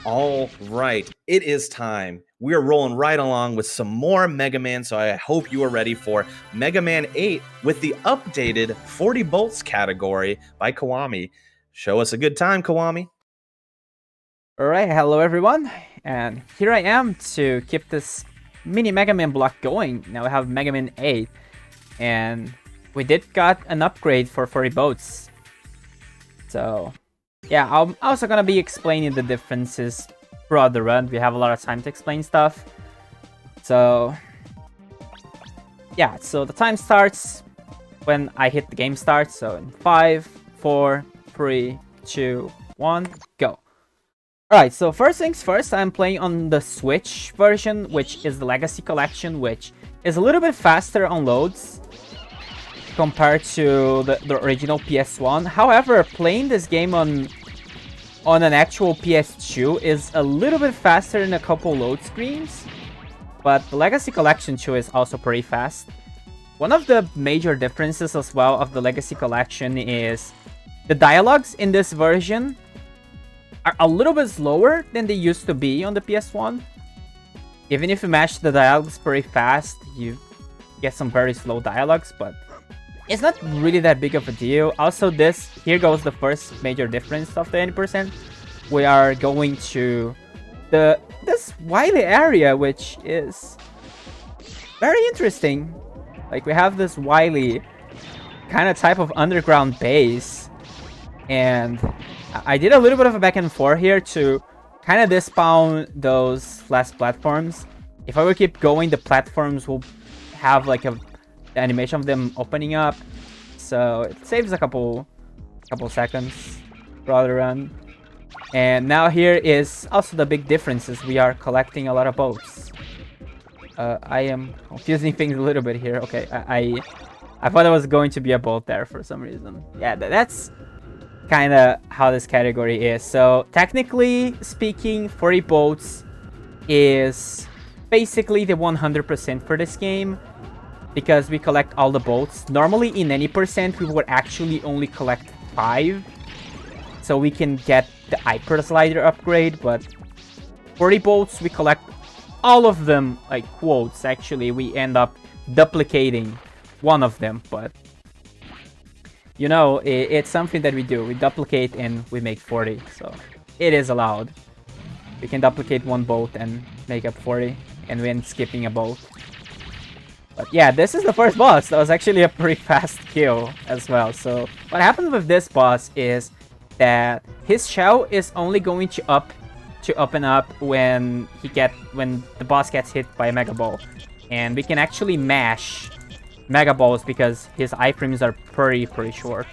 All right, it is time. We are rolling right along with some more Mega Man, so I hope you are ready for Mega Man 8 with the updated 40 volts category by Kiwami. Show us a good time, Kiwami. Alright, hello everyone, and here I am to keep this mini Mega Man block going. Now we have Mega Man 8, and we did got an upgrade for 40 boats. So, yeah, I'm also gonna be explaining the differences throughout the run. We have a lot of time to explain stuff. So, yeah, so the time starts when I hit the game start. So in 5, 4, 3, 2, 1, go. Alright, so first things first, I'm playing on the Switch version, which is the Legacy Collection, which is a little bit faster on loads compared to the original PS1. However, playing this game on an actual PS2 is a little bit faster in a couple load screens, but the Legacy Collection 2 is also pretty fast. One of the major differences as well of the Legacy Collection is the dialogues in this version are a little bit slower than they used to be on the PS1. Even if you match the dialogues pretty fast, you get some very slow dialogues, but it's not really that big of a deal. Also, here goes the first major difference of the 80%. We are going to this Wiley area, which is very interesting. Like, we have this Wiley kind of type of underground base, and I did a little bit of a back and forth here to kind of despawn those last platforms. If I would keep going, the platforms will have like the animation of them opening up, so it saves a couple seconds throughout the run. And now here is also the big differences. We are collecting a lot of boats. I am confusing things a little bit here. Okay, I thought there was going to be a boat there for some reason. Yeah, that's kind of how this category is. So technically speaking, 40 boats is basically the 100% for this game, because we collect all the boats. Normally in any percent we would actually only collect 5, so we can get the Hyper Slider upgrade, but 40 boats we collect all of them, like quotes. Actually, we end up duplicating one of them, but you know, it's something that we do. We duplicate and we make 40, so it is allowed. We can duplicate one boat and make up 40, and then skipping a boat. But yeah, this is the first boss. That was actually a pretty fast kill as well. So what happens with this boss is that his shell is only going to open up when the boss gets hit by a Mega Ball, and we can actually mash Mega Balls because his iframes are pretty short.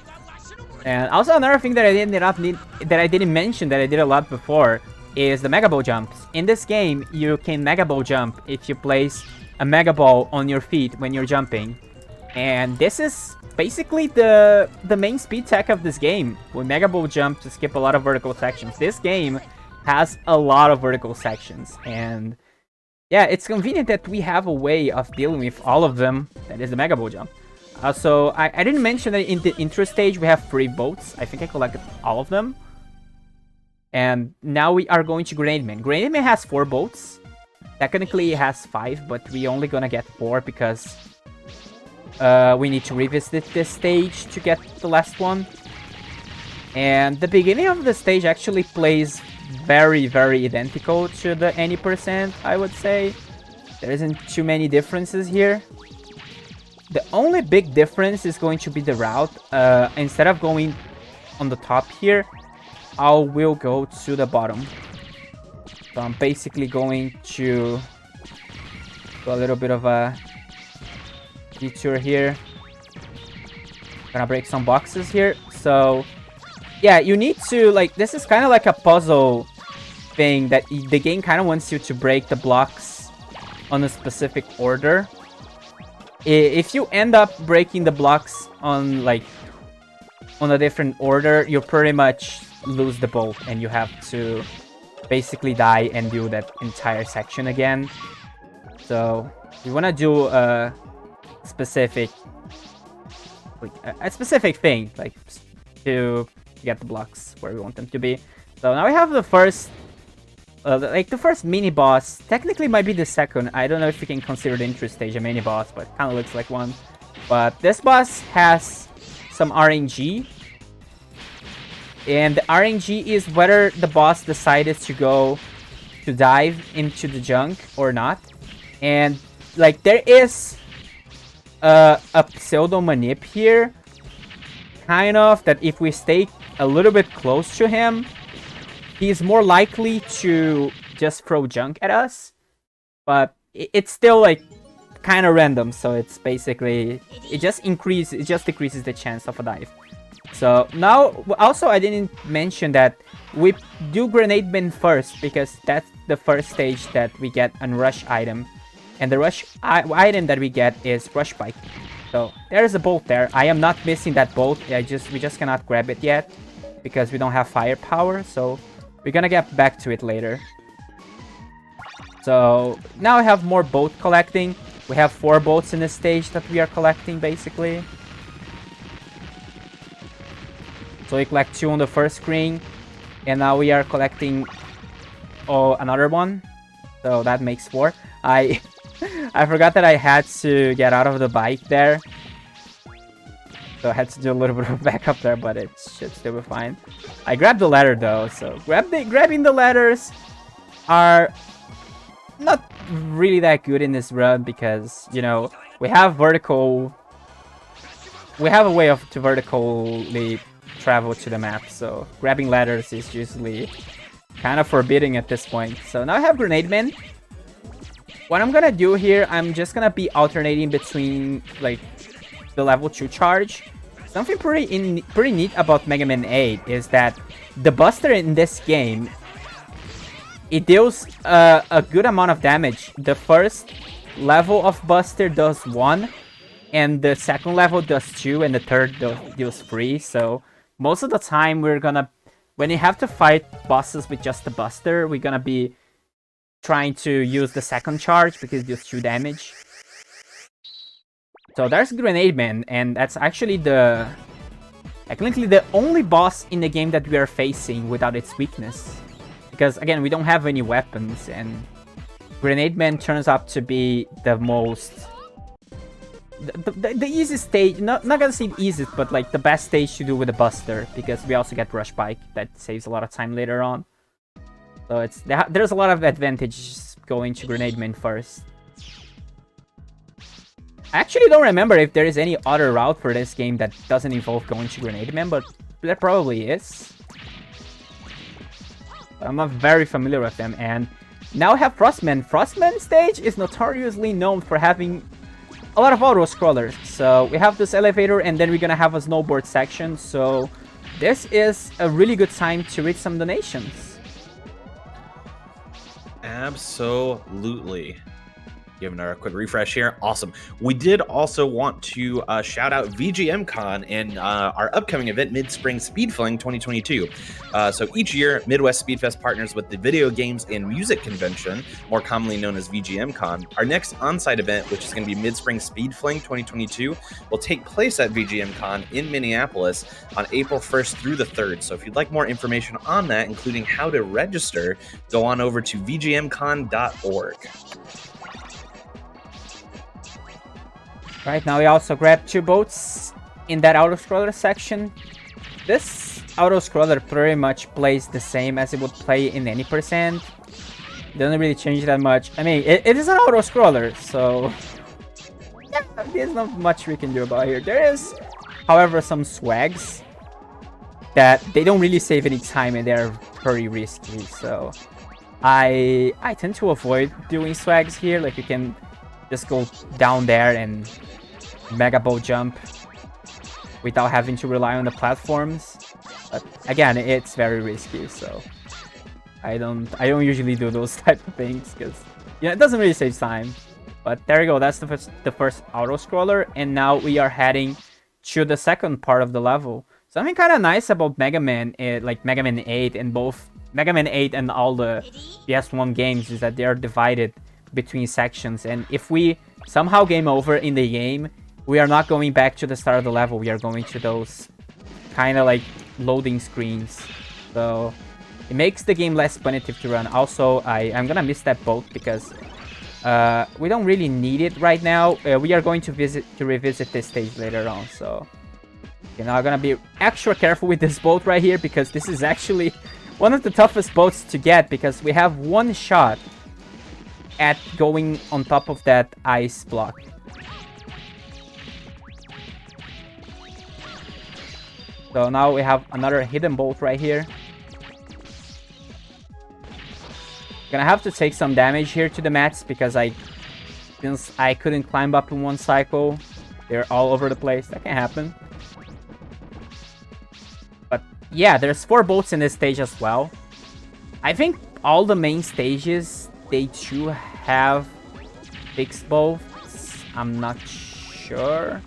And also another thing that I didn't mention that I did a lot before is the Mega Ball jumps. In this game, you can Mega Ball jump if you place a Mega Ball on your feet when you're jumping. And this is basically the main speed tech of this game. With Mega Ball jump to skip a lot of vertical sections. This game has a lot of vertical sections, and yeah, it's convenient that we have a way of dealing with all of them. That is the Mega Ball jump. Also, I didn't mention that in the intro stage we have 3 boats. I think I collected all of them. And now we are going to Grenade Man. Grenade Man has 4 boats. Technically it has 5, but we only gonna get 4 because we need to revisit this stage to get the last one. And the beginning of the stage actually plays very identical to the 80%, I would say. There isn't too many differences here. The only big difference is going to be the route. Instead of going on the top here, I will go to the bottom. So I'm basically going to do a little bit of a detour here. Gonna break some boxes here. So yeah, you need to, like, this is kind of like a puzzle thing that the game kind of wants you to break the blocks on a specific order. If you end up breaking the blocks on a different order, you pretty much lose the boat and you have to basically die and do that entire section again. So you want to do a specific thing, like, to get the blocks where we want them to be. So now we have the first like the first mini boss technically might be the second. I don't know if you can consider the intro stage a mini boss, but kind of looks like one. But this boss has some RNG, and the RNG is whether the boss decided to go to dive into the junk or not. And like there is a pseudo manip here, kind of, that if we stay a little bit close to him, he's more likely to just throw junk at us. But it's still like kind of random, so it's basically it just decreases the chance of a dive. So now also I didn't mention that we do Grenade Man first, because that's the first stage that we get a rush item, and the rush item that we get is Rush Bike. So there's a bolt there. I am not missing that bolt. We just cannot grab it yet because we don't have firepower, so we're gonna get back to it later. So now I have more boat collecting. We have 4 boats in this stage that we are collecting, basically. So we collect 2 on the first screen, and now we are collecting another one. So that makes 4. I forgot that I had to get out of the bike there. So I had to do a little bit of backup there, but it should still be fine. I grabbed the ladder though, so grabbing the ladders are not really that good in this run, because, you know, we have a way to vertically travel to the map, so grabbing ladders is usually kind of forbidding at this point. So now I have Grenade Man. What I'm gonna do here, I'm just gonna be alternating between like the level 2 charge. Something pretty neat about Mega Man 8 is that the Buster in this game, it deals a good amount of damage. The first level of Buster does 1, and the second level does 2, and the third deals 3. So most of the time when you have to fight bosses with just the Buster, we're gonna be trying to use the second charge because it deals 2 damage. So there's Grenade Man, and that's actually technically the only boss in the game that we are facing without its weakness. Because again, we don't have any weapons, and Grenade Man turns out to be the most... The easiest stage, not gonna say the easiest, but like the best stage to do with a Buster, because we also get Rush Bike that saves a lot of time later on. So there's a lot of advantages going to Grenade Man first. I actually don't remember if there is any other route for this game that doesn't involve going to Grenade Man, but there probably is. But I'm not very familiar with them. And now I have Frostman. Frostman stage is notoriously known for having a lot of auto-scrollers. So we have this elevator, and then we're gonna have a snowboard section. So this is a really good time to reach some donations. Absolutely. Giving our quick refresh here. Awesome. We did also want to shout out VGMCon and our upcoming event, Mid-Spring Speed Fling 2022. So each year, Midwest Speedfest partners with the Video Games and Music Convention, more commonly known as VGMCon. Our next on-site event, which is going to be Mid-Spring Speed Fling 2022, will take place at VGMCon in Minneapolis on April 1st through the 3rd. So if you'd like more information on that, including how to register, go on over to vgmcon.org. Right now we also grabbed 2 boats in that auto-scroller section. This auto-scroller pretty much plays the same as it would play in any percent. Doesn't really change that much. I mean, it is an auto-scroller, so yeah, there's not much we can do about here. There is, however, some swags that they don't really save any time, and they're very risky. So I tend to avoid doing swags here. Like, you can just go down there and mega boat jump without having to rely on the platforms. But again, it's very risky, so I don't usually do those type of things, because it doesn't really save time. But there you go, that's the first auto scroller, and now we are heading to the second part of the level. Something kind of nice about Mega Man, like Mega Man 8 and both Mega Man 8 and all the PS1 games, is that they are divided between sections, and if we somehow game over in the game, we are not going back to the start of the level. We are going to those kind of like loading screens. So It makes the game less punitive to run. Also, I'm gonna miss that boat because we don't really need it right now. We are going to revisit this stage later on, so you know, I'm gonna be extra careful with this boat right here because this is actually one of the toughest boats to get because we have one shot at going on top of that ice block. So now we have another hidden bolt right here. Gonna have to take some damage here to the mats because since I couldn't climb up in one cycle, they're all over the place. That can happen. But yeah, there's 4 bolts in this stage as well. I think all the main stages, they do have fixed bolts. I'm not sure.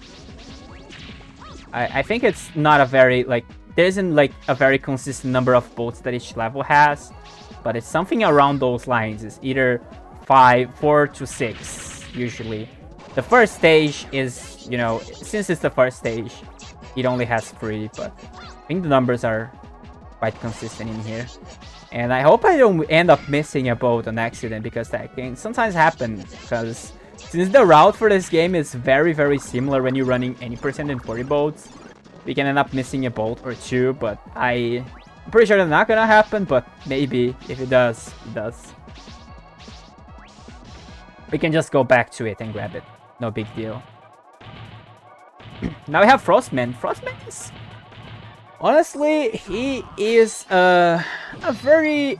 I think it's not a very, like, there isn't like a very consistent number of bolts that each level has, but it's something around those lines. It's either 4 to 6 usually. The first stage is, you know, since it's the first stage, it only has 3, but I think the numbers are quite consistent in here. And I hope I don't end up missing a boat on accident because that can sometimes happen, because since the route for this game is very, very similar when you're running any percent in 40 boats, we can end up missing a bolt or 2, but I'm pretty sure that's not gonna happen, but maybe if it does, it does. We can just go back to it and grab it. No big deal. Now we have Frostman. Frostman is... honestly, he is a very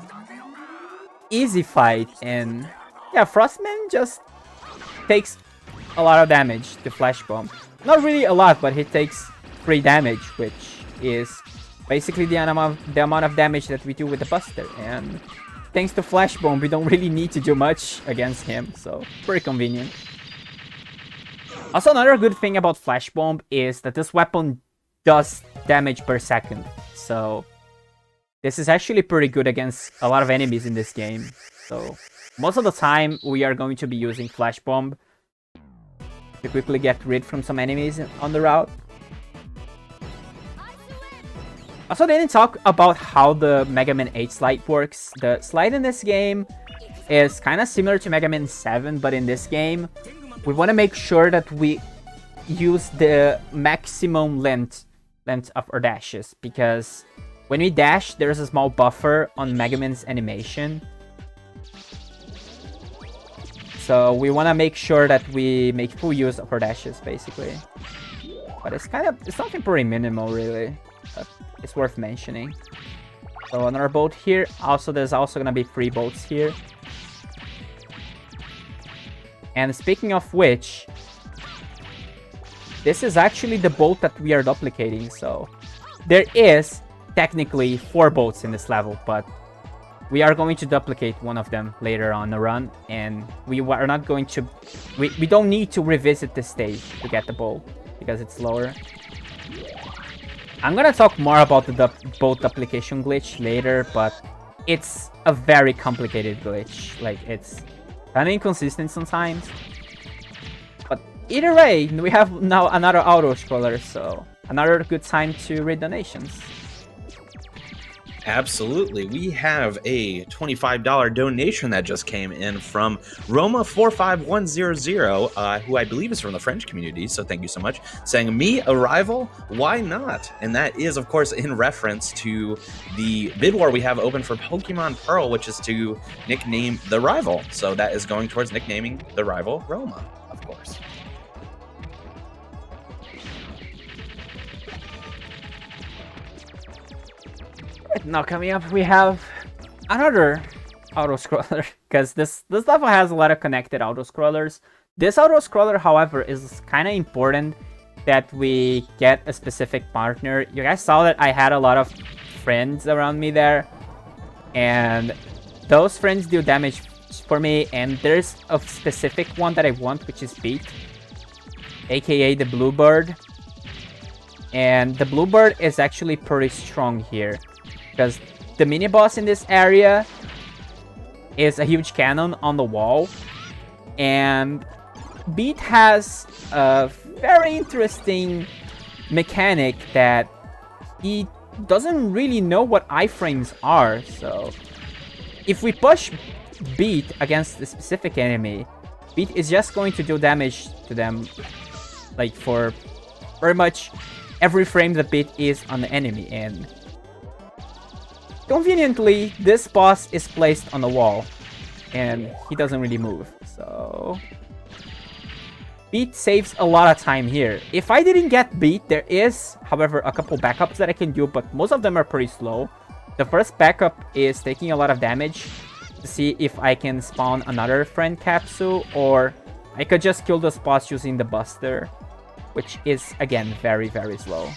easy fight, and yeah, Frostman just takes a lot of damage to Flash Bomb. Not really a lot, but he takes 3 damage, which is basically the amount of damage that we do with the Buster. And thanks to Flash Bomb, we don't really need to do much against him, so pretty convenient. Also, another good thing about Flash Bomb is that this weapon does damage per second, so this is actually pretty good against a lot of enemies in this game. So most of the time, we are going to be using Flash Bomb to quickly get rid from some enemies on the route. Also, they didn't talk about how the Mega Man 8 slide works. The slide in this game is kind of similar to Mega Man 7, but in this game, we want to make sure that we use the maximum length of our dashes, because when we dash, there's a small buffer on Mega Man's animation. So we want to make sure that we make full use of our dashes, basically. But it's something pretty minimal, really. But it's worth mentioning. So another boat here. Also, there's also gonna be 3 boats here. And speaking of which, this is actually the boat that we are duplicating. So there is technically 4 boats in this level, but we are going to duplicate one of them later on the run, and we are not going to... We don't need to revisit this stage to get the boat, because it's slower. I'm gonna talk more about the boat duplication glitch later, but it's a very complicated glitch. Like, it's kind of inconsistent sometimes. But either way, we have now another auto-scroller, so another good time to read donations. Absolutely. We have a $25 donation that just came in from Roma45100, who I believe is from the French community, so thank you so much, saying, "Me, a rival? Why not?" And that is, of course, in reference to the bid war we have open for Pokemon Pearl, which is to nickname the rival. So that is going towards nicknaming the rival Roma, of course. Now coming up, we have another auto-scroller, because this level has a lot of connected auto-scrollers. This auto-scroller, however, is kind of important that we get a specific partner. You guys saw that I had a lot of friends around me there, and those friends do damage for me, and there's a specific one that I want, which is Beat, aka the Bluebird. And the Bluebird is actually pretty strong here, because the mini-boss in this area is a huge cannon on the wall, and Beat has a very interesting mechanic that he doesn't really know what iframes are, so if we push Beat against a specific enemy, Beat is just going to do damage to them, like for very much every frame the Beat is on the enemy. And conveniently, this boss is placed on the wall, and he doesn't really move, so Beat saves a lot of time here. If I didn't get Beat, there is, however, a couple backups that I can do, but most of them are pretty slow. The first backup is taking a lot of damage to see if I can spawn another friend capsule, or I could just kill this boss using the Buster, which is, again, very, very slow.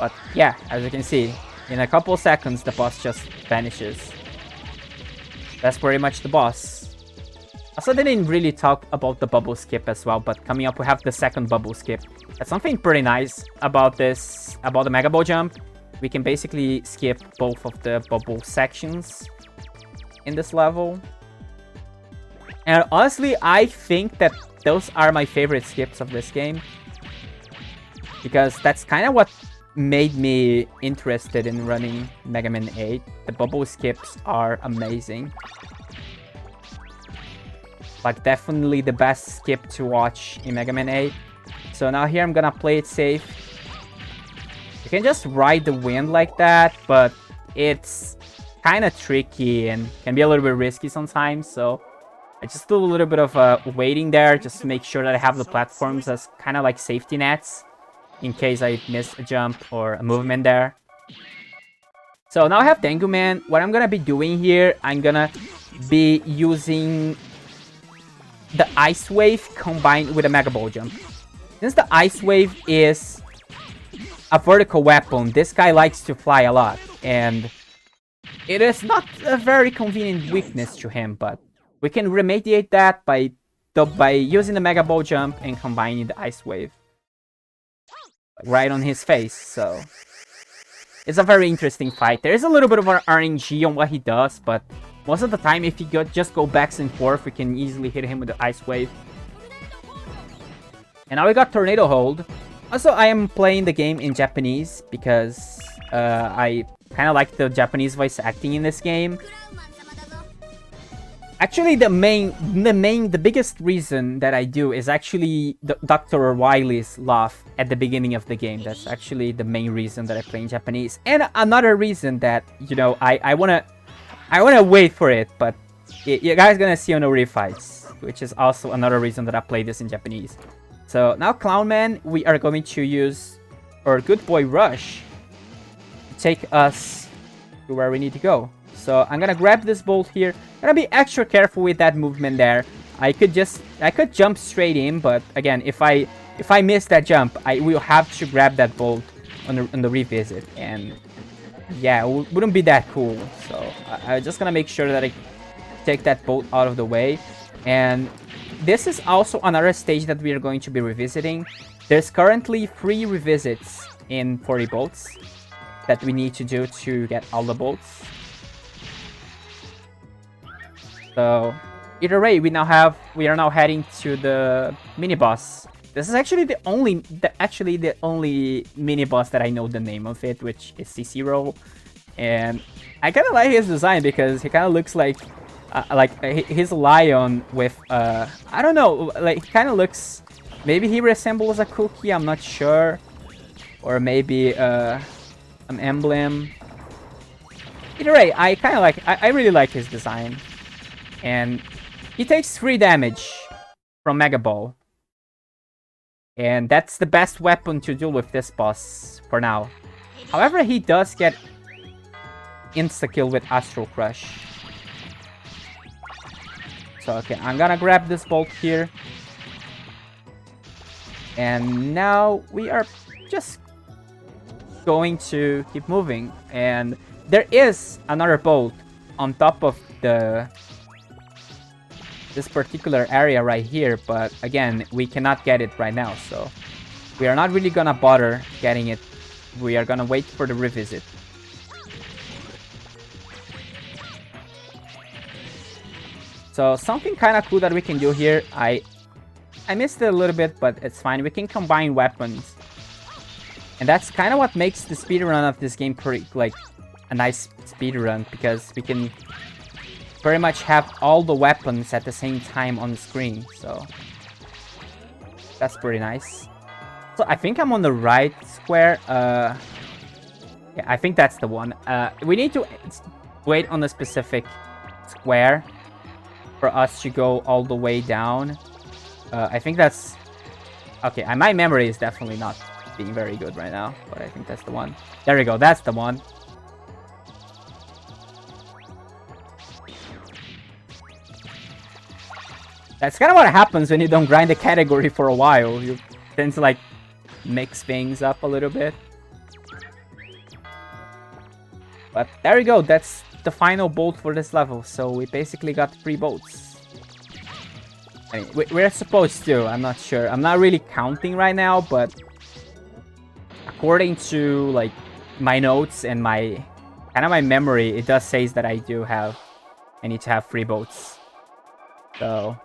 But yeah, as you can see, in a couple seconds, the boss just vanishes. That's pretty much the boss. Also, they didn't really talk about the bubble skip as well, but coming up we have the second bubble skip. That's something pretty nice about this, about the Mega Ball jump. We can basically skip both of the bubble sections in this level. And honestly, I think that those are my favorite skips of this game, because that's kind of what made me interested in running Mega Man 8. The bubble skips are amazing. Like, definitely the best skip to watch in Mega Man 8. So now here I'm gonna play it safe. You can just ride the wind like that, but it's kind of tricky and can be a little bit risky sometimes. So I just do a little bit of waiting there, just to make sure that I have the platforms as kind of like safety nets in case I miss a jump or a movement there. So now I have Tango Man. What I'm gonna be doing here, I'm gonna be using the Ice Wave combined with a Mega Ball jump. Since the Ice Wave is a vertical weapon, this guy likes to fly a lot, and it is not a very convenient weakness to him, but we can remediate that by using the Mega Ball jump and combining the Ice Wave right on his face. So it's a very interesting fight. There is a little bit of an RNG on what he does, but most of the time, if he just go back and forth, we can easily hit him with the Ice Wave. And now we got Tornado Hold. Also, I am playing the game in Japanese because I kind of like the Japanese voice acting in this game. Actually, the biggest reason that I do is actually Dr. Wiley's laugh at the beginning of the game. That's actually the main reason that I play in Japanese. And another reason that, you know, I wanna wait for it, but you guys gonna see on the refights, which is also another reason that I play this in Japanese. So now Clown Man, we are going to use our Good Boy Rush to take us to where we need to go. So I'm gonna grab this bolt here. Gonna be extra careful with that movement there. I could jump straight in, but again, if I miss that jump, I will have to grab that bolt on the revisit, and yeah, it wouldn't be that cool. So I'm just gonna make sure that I take that bolt out of the way. And this is also another stage that we are going to be revisiting. There's currently 3 revisits in 40 bolts that we need to do to get all the bolts. So either way, we are now heading to the mini-boss. This is actually the only mini-boss that I know the name of it, which is C0. And I kind of like his design because he kind of looks like his lion with I don't know, like he kind of looks, maybe he resembles a cookie, I'm not sure, or maybe an emblem. Either way, I really like his design. And he takes 3 damage from Mega Ball, and that's the best weapon to deal with this boss for now. However, he does get insta-kill with Astro Crush. So, okay, I'm gonna grab this bolt here. And now we are just going to keep moving. And there is another bolt on top of this particular area right here. But again, we cannot get it right now. So we are not really gonna bother getting it. We are gonna wait for the revisit. So something kind of cool that we can do here, I missed it a little bit, but it's fine. We can combine weapons And that's kind of what makes the speedrun of this game pretty, like, a nice speedrun, because we can pretty much have all the weapons at the same time on the screen, so that's pretty nice. So I think I'm on the right square. Yeah, I think that's the one. We need to wait on a specific square for us to go all the way down. I think that's... Okay, my memory is definitely not being very good right now, but I think that's the one. There we go, that's the one. That's kind of what happens when you don't grind the category for a while. You tend to, like, mix things up a little bit. But there we go, that's the final bolt for this level. So we basically got 3 bolts. I mean, we're supposed to, I'm not sure. I'm not really counting right now, but according to, like, my notes and my my memory, it does say that I need to have 3 bolts. So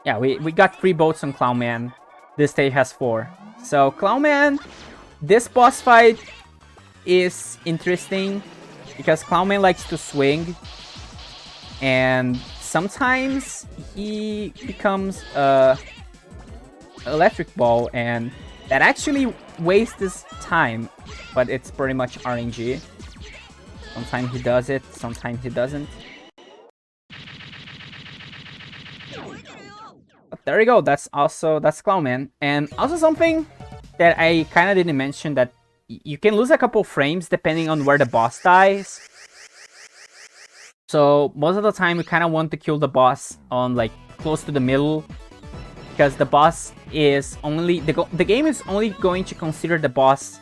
yeah, we got 3 bolts on Clown Man. This stage has 4. So Clown Man, this boss fight is interesting because Clown Man likes to swing, and sometimes he becomes a electric ball, and that actually wastes time, but it's pretty much RNG. Sometimes he does it, sometimes he doesn't. But there you go, that's Clown Man. And also something that I kind of didn't mention, that you can lose a couple frames depending on where the boss dies. So most of the time we kind of want to kill the boss on, like, close to the middle, because the boss is only the game is only going to consider the boss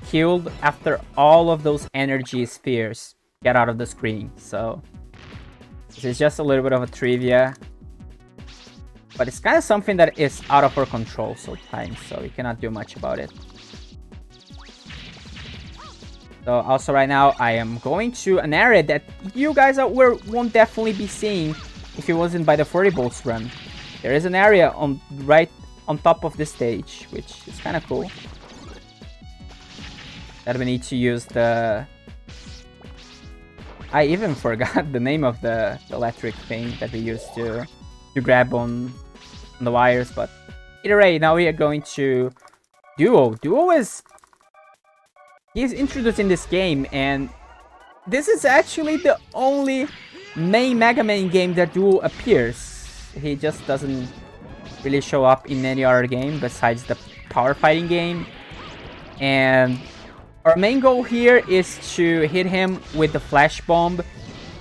killed after all of those energy spheres get out of the screen. So this is just a little bit of a trivia, but it's kind of something that is out of our control sometimes, so we cannot do much about it. So also right now I am going to an area that you guys won't definitely be seeing if it wasn't by the 40 bolts run. There is an area right on top of this stage, which is kind of cool. That we need to use the... I even forgot the name of the electric thing that we used to grab on the wires, but either way, now we are going to Duo. Duo he's introduced in this game, and this is actually the only main Mega Man game that Duo appears. He just doesn't really show up in any other game besides the power fighting game. And our main goal here is to hit him with the flash bomb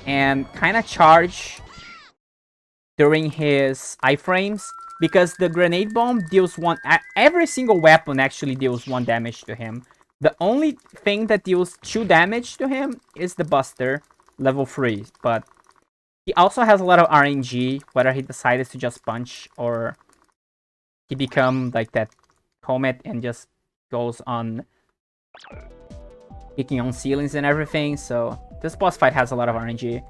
and kind of charge during his iframes, because the grenade bomb deals every single weapon actually deals 1 damage to him. The only thing that deals 2 damage to him is the Buster, level 3, but he also has a lot of RNG, whether he decides to just punch or he become like that comet and just goes on kicking on ceilings and everything. So this boss fight has a lot of RNG.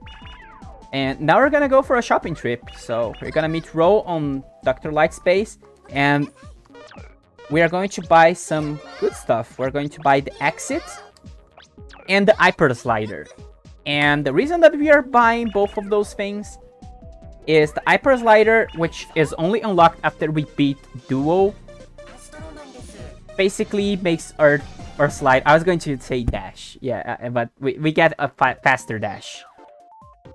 And now we're gonna go for a shopping trip. So we're gonna meet Ro on Dr. Lightspace, and we are going to buy some good stuff. We're going to buy the exit and the hyper slider. And the reason that we are buying both of those things is the hyper slider, which is only unlocked after we beat Duo, basically makes our slide... I was going to say dash, yeah, but we get a faster dash.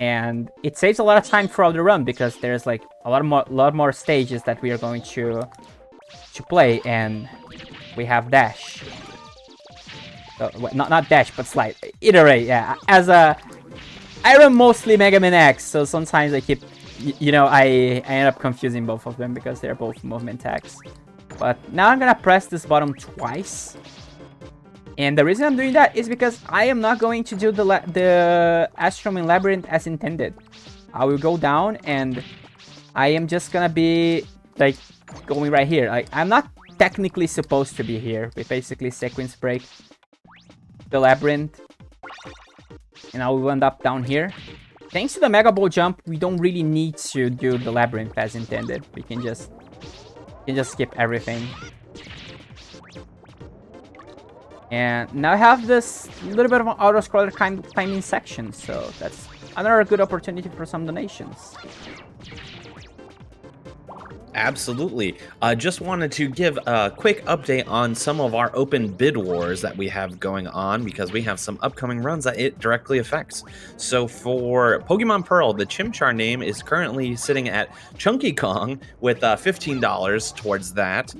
And it saves a lot of time throughout the run, because there's like a lot more stages that we are going to play, and we have dash. So, not dash, but slide. Either way, yeah. I run mostly Mega Man X, so sometimes I keep, I end up confusing both of them because they're both movement tags. But now I'm gonna press this button twice, and the reason I'm doing that is because I am not going to do the Astro Man Labyrinth as intended. I will go down, and I am just gonna be like going right here. Like, I'm not technically supposed to be here. We basically sequence break the labyrinth, and I will end up down here. Thanks to the Mega Ball jump, we don't really need to do the labyrinth as intended. We can just skip everything. And now I have this little bit of an auto-scroller kind of timing section, so that's another good opportunity for some donations. Absolutely. Just wanted to give a quick update on some of our open bid wars that we have going on, because we have some upcoming runs that it directly affects. So for Pokemon Pearl, the Chimchar name is currently sitting at Chunky Kong with $15 towards that.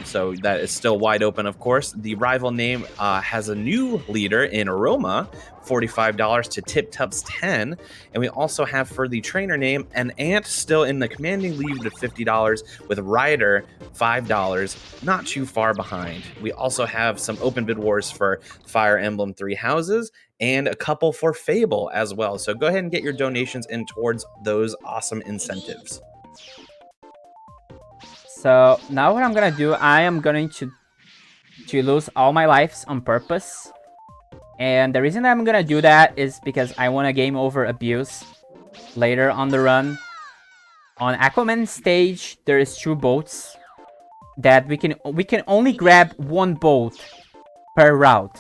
So that is still wide open, of course. The rival name has a new leader in Roma, $45 to Tip Tup's 10. And we also have for the trainer name an Ant still in the commanding lead at $50, with Ryder $5, not too far behind. We also have some open bid wars for Fire Emblem Three Houses and a couple for Fable as well. So go ahead and get your donations in towards those awesome incentives. So now what I'm gonna do, I am going to lose all my lives on purpose. And the reason I'm gonna do that is because I want a game over abuse later on the run. On Aquaman stage, there is 2 boats that we can only grab 1 boat per route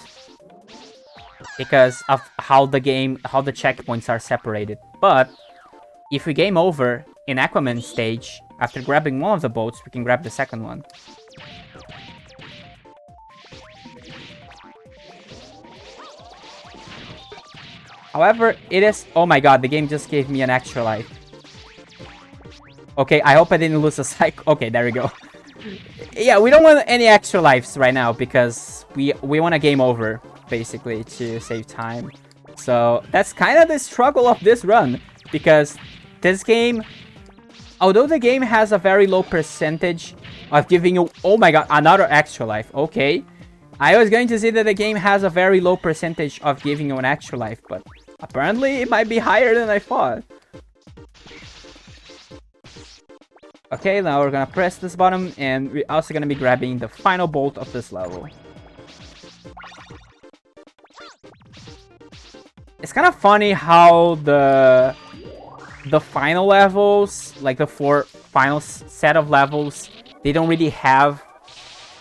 because of how the checkpoints are separated. But if we game over in Aquaman stage, after grabbing one of the boats, we can grab the second one. However, it is... Oh my god, the game just gave me an extra life. Okay, I hope I didn't lose a cycle. Okay, there we go. Yeah, we don't want any extra lives right now because we want a game over, basically, to save time. So that's kind of the struggle of this run, because this game, although the game has a very low percentage of giving you... Oh my god, another extra life. Okay. I was going to say that the game has a very low percentage of giving you an extra life, but apparently it might be higher than I thought. Okay, now we're gonna press this button, and we're also gonna be grabbing the final bolt of this level. It's kind of funny how the final levels, like the 4 final set of levels, they don't really have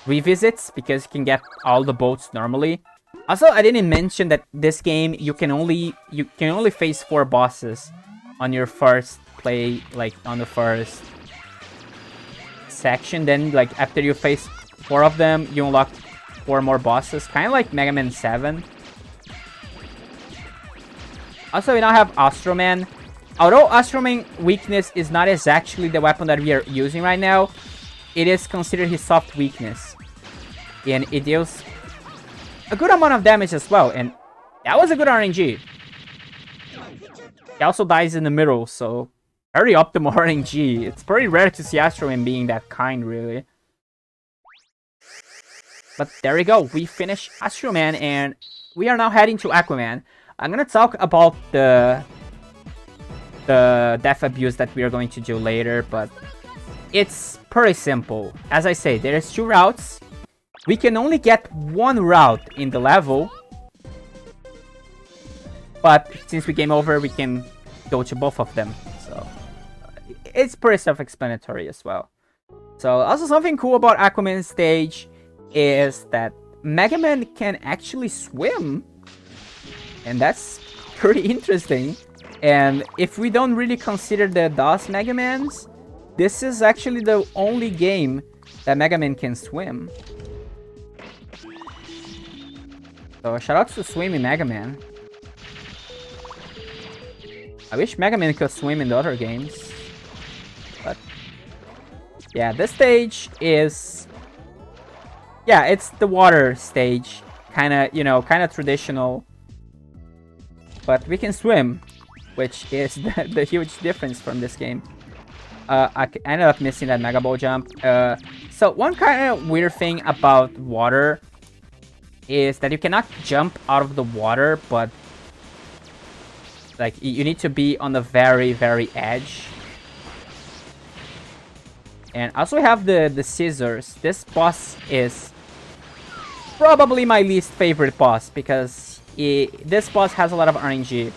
revisits because you can get all the boats normally. Also, I didn't mention that this game you can only face 4 bosses on your first play, like on the first section. Then, like after you face 4 of them, you unlock 4 more bosses, kind of like Mega Man 7. Also, we now have Astro Man. Although Astro Man's weakness is not exactly the weapon that we are using right now, it is considered his soft weakness. And it deals a good amount of damage as well. And that was a good RNG. He also dies in the middle, so very optimal RNG. It's pretty rare to see Astro Man being that kind, really. But there we go. We finished Astro Man, and we are now heading to Aquaman. I'm gonna talk about the death abuse that we are going to do later, but it's pretty simple. As I say, there's 2 routes. We can only get 1 route in the level, but since we game over, we can go to both of them. So it's pretty self-explanatory as well. So also something cool about Aquaman stage is that Mega Man can actually swim, and that's pretty interesting. And if we don't really consider the DOS Mega Mans, this is actually the only game that Mega Man can swim. So shoutouts to Swimmy Mega Man. I wish Mega Man could swim in the other games. But yeah, this stage is... Yeah, it's the water stage. Kinda, you know, kinda traditional. But we can swim, which is the huge difference from this game. I ended up missing that Mega Ball jump. So one kind of weird thing about water is that you cannot jump out of the water, but like you need to be on the very, very edge. And also have the scissors. This boss is probably my least favorite boss because this boss has a lot of RNG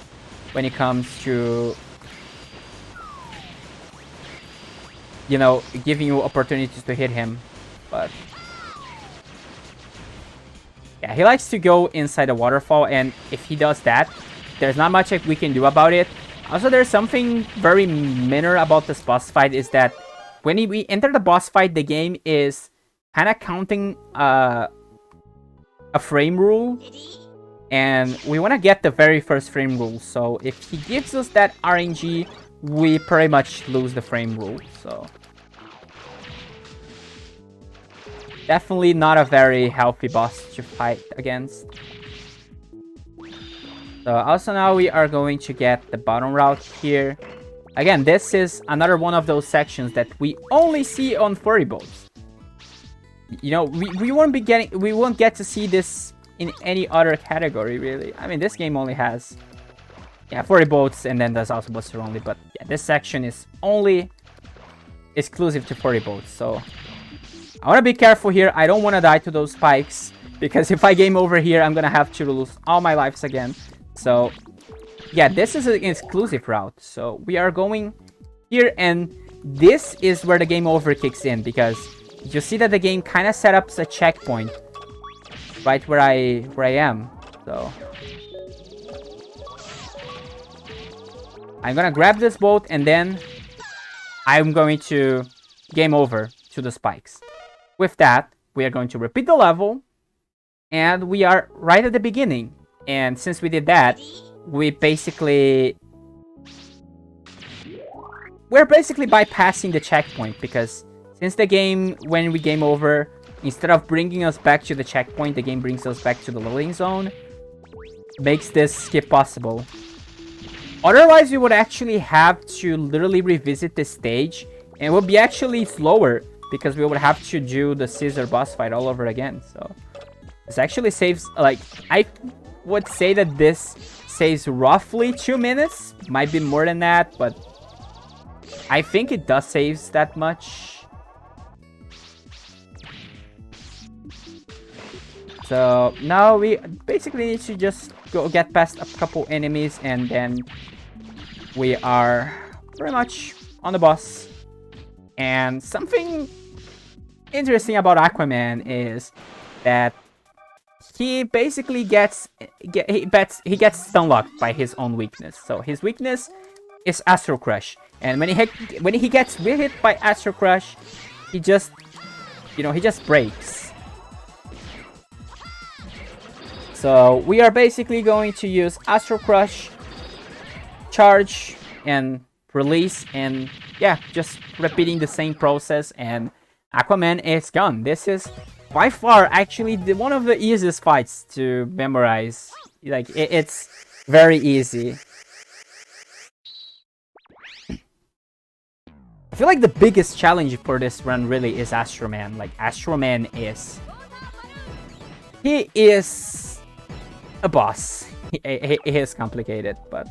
when it comes to, you know, giving you opportunities to hit him. But Yeah, he likes to go inside the waterfall, and if he does that, there's not much we can do about it. Also, there's something very minor about this boss fight, is that when we enter the boss fight, the game is kind of counting a frame rule, and we want to get the very first frame rule. So if he gives us that RNG, we pretty much lose the frame rule. So definitely not a very healthy boss to fight against. So also now we are going to get the bottom route here. Again, this is another one of those sections that we only see on furry boats. You know, we won't get to see this in any other category, really. I mean, this game only has, yeah, furry boats, and then there's also Buster only. But yeah, this section is only exclusive to furry boats. So I want to be careful here. I don't want to die to those spikes, because if I game over here, I'm gonna have to lose all my lives again. So yeah, this is an exclusive route. So we are going here, and this is where the game over kicks in, because you see that the game kind of set up a checkpoint right where I am. So I'm gonna grab this boat, and then I'm going to game over to the spikes. With that, we are going to repeat the level, and we are right at the beginning. And since we did that, we're basically bypassing the checkpoint, because since the game, when we game over, instead of bringing us back to the checkpoint, the game brings us back to the loading zone, makes this skip possible. Otherwise, we would actually have to literally revisit this stage, and it would be actually slower, because we would have to do the scissor boss fight all over again. So this actually saves, like, I would say that this saves roughly 2 minutes. Might be more than that, but I think it does saves that much. So now we basically need to just go get past a couple enemies, and then we are pretty much on the boss. And something interesting about Aquaman is that he basically gets stun locked by his own weakness. So his weakness is Astro Crush, and when he gets hit by Astro Crush, he just breaks. So we are basically going to use Astro Crush, charge, and release, and yeah, just repeating the same process, and Aquaman is gone. This is by far actually one of the easiest fights to memorize. Like, it's very easy. I feel like the biggest challenge for this run really is Astro Man. Like, Astro Man he is a boss. He is complicated, but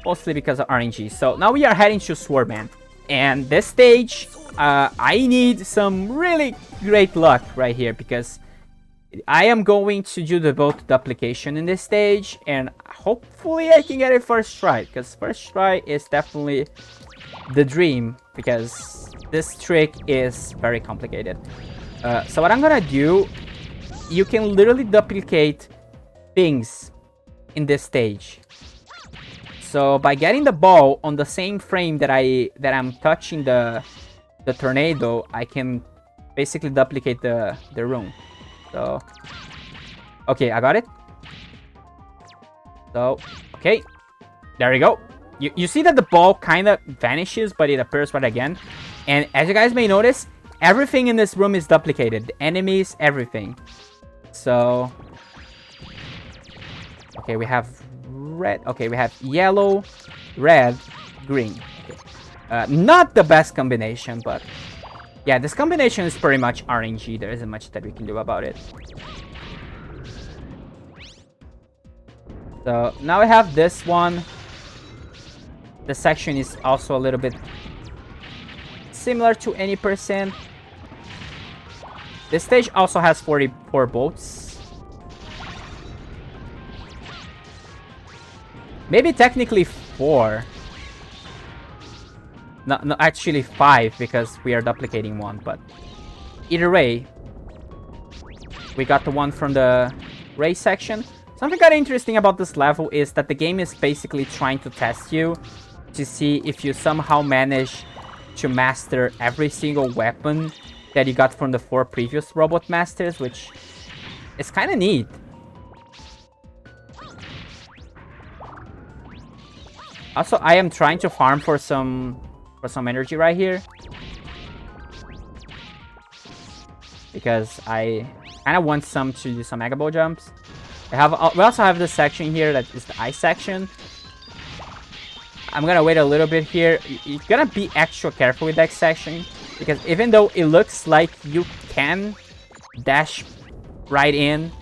mostly because of RNG. So now we are heading to Swordman, and this stage, I need some really great luck right here, because I am going to do the boat duplication in this stage, and hopefully I can get it first try, because first try is definitely the dream, because this trick is very complicated. So what I'm gonna do, you can literally duplicate things in this stage. So by getting the ball on the same frame that I'm touching the tornado, I can basically duplicate the room. So okay, I got it. So okay, there we go. You see that the ball kind of vanishes, but it appears right again. And as you guys may notice, everything in this room is duplicated. The enemies, everything. So okay, we have red. Okay, we have yellow, red, green. Not the best combination, but yeah, this combination is pretty much RNG. There isn't much that we can do about it. So now we have this one. The section is also a little bit similar to any percent. This stage also has 44 boats. Maybe technically 4. No, actually 5, because we are duplicating one. But either way, we got the one from the race section. Something kind of interesting about this level is that the game is basically trying to test you to see if you somehow manage to master every single weapon that you got from the 4 previous Robot Masters, which is kind of neat. Also, I am trying to farm for some energy right here, because I kind of want some to do some Mega Ball jumps. We also have this section here that is the ice section. I'm gonna wait a little bit here. You're gonna be extra careful with that section, because even though it looks like you can dash right in,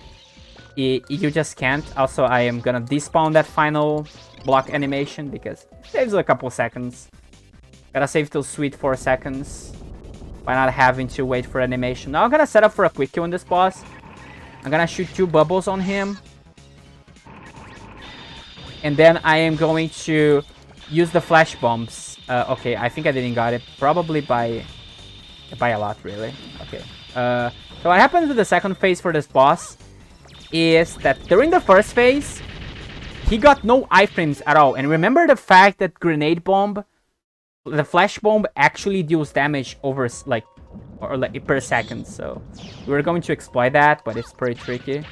you just can't. Also, I am gonna despawn that final block animation because it saves a couple seconds. Gotta save those sweet 4 seconds by not having to wait for animation. Now I'm gonna set up for a quick kill on this boss. I'm gonna shoot 2 bubbles on him, and then I am going to use the flash bombs. Okay, I think I didn't got it. Probably by a lot, really. Okay. So what happens with the second phase for this boss is that during the first phase, he got no iframes at all. And remember the fact that grenade bomb, the flash bomb actually deals damage over like per second. So we're going to exploit that, but it's pretty tricky.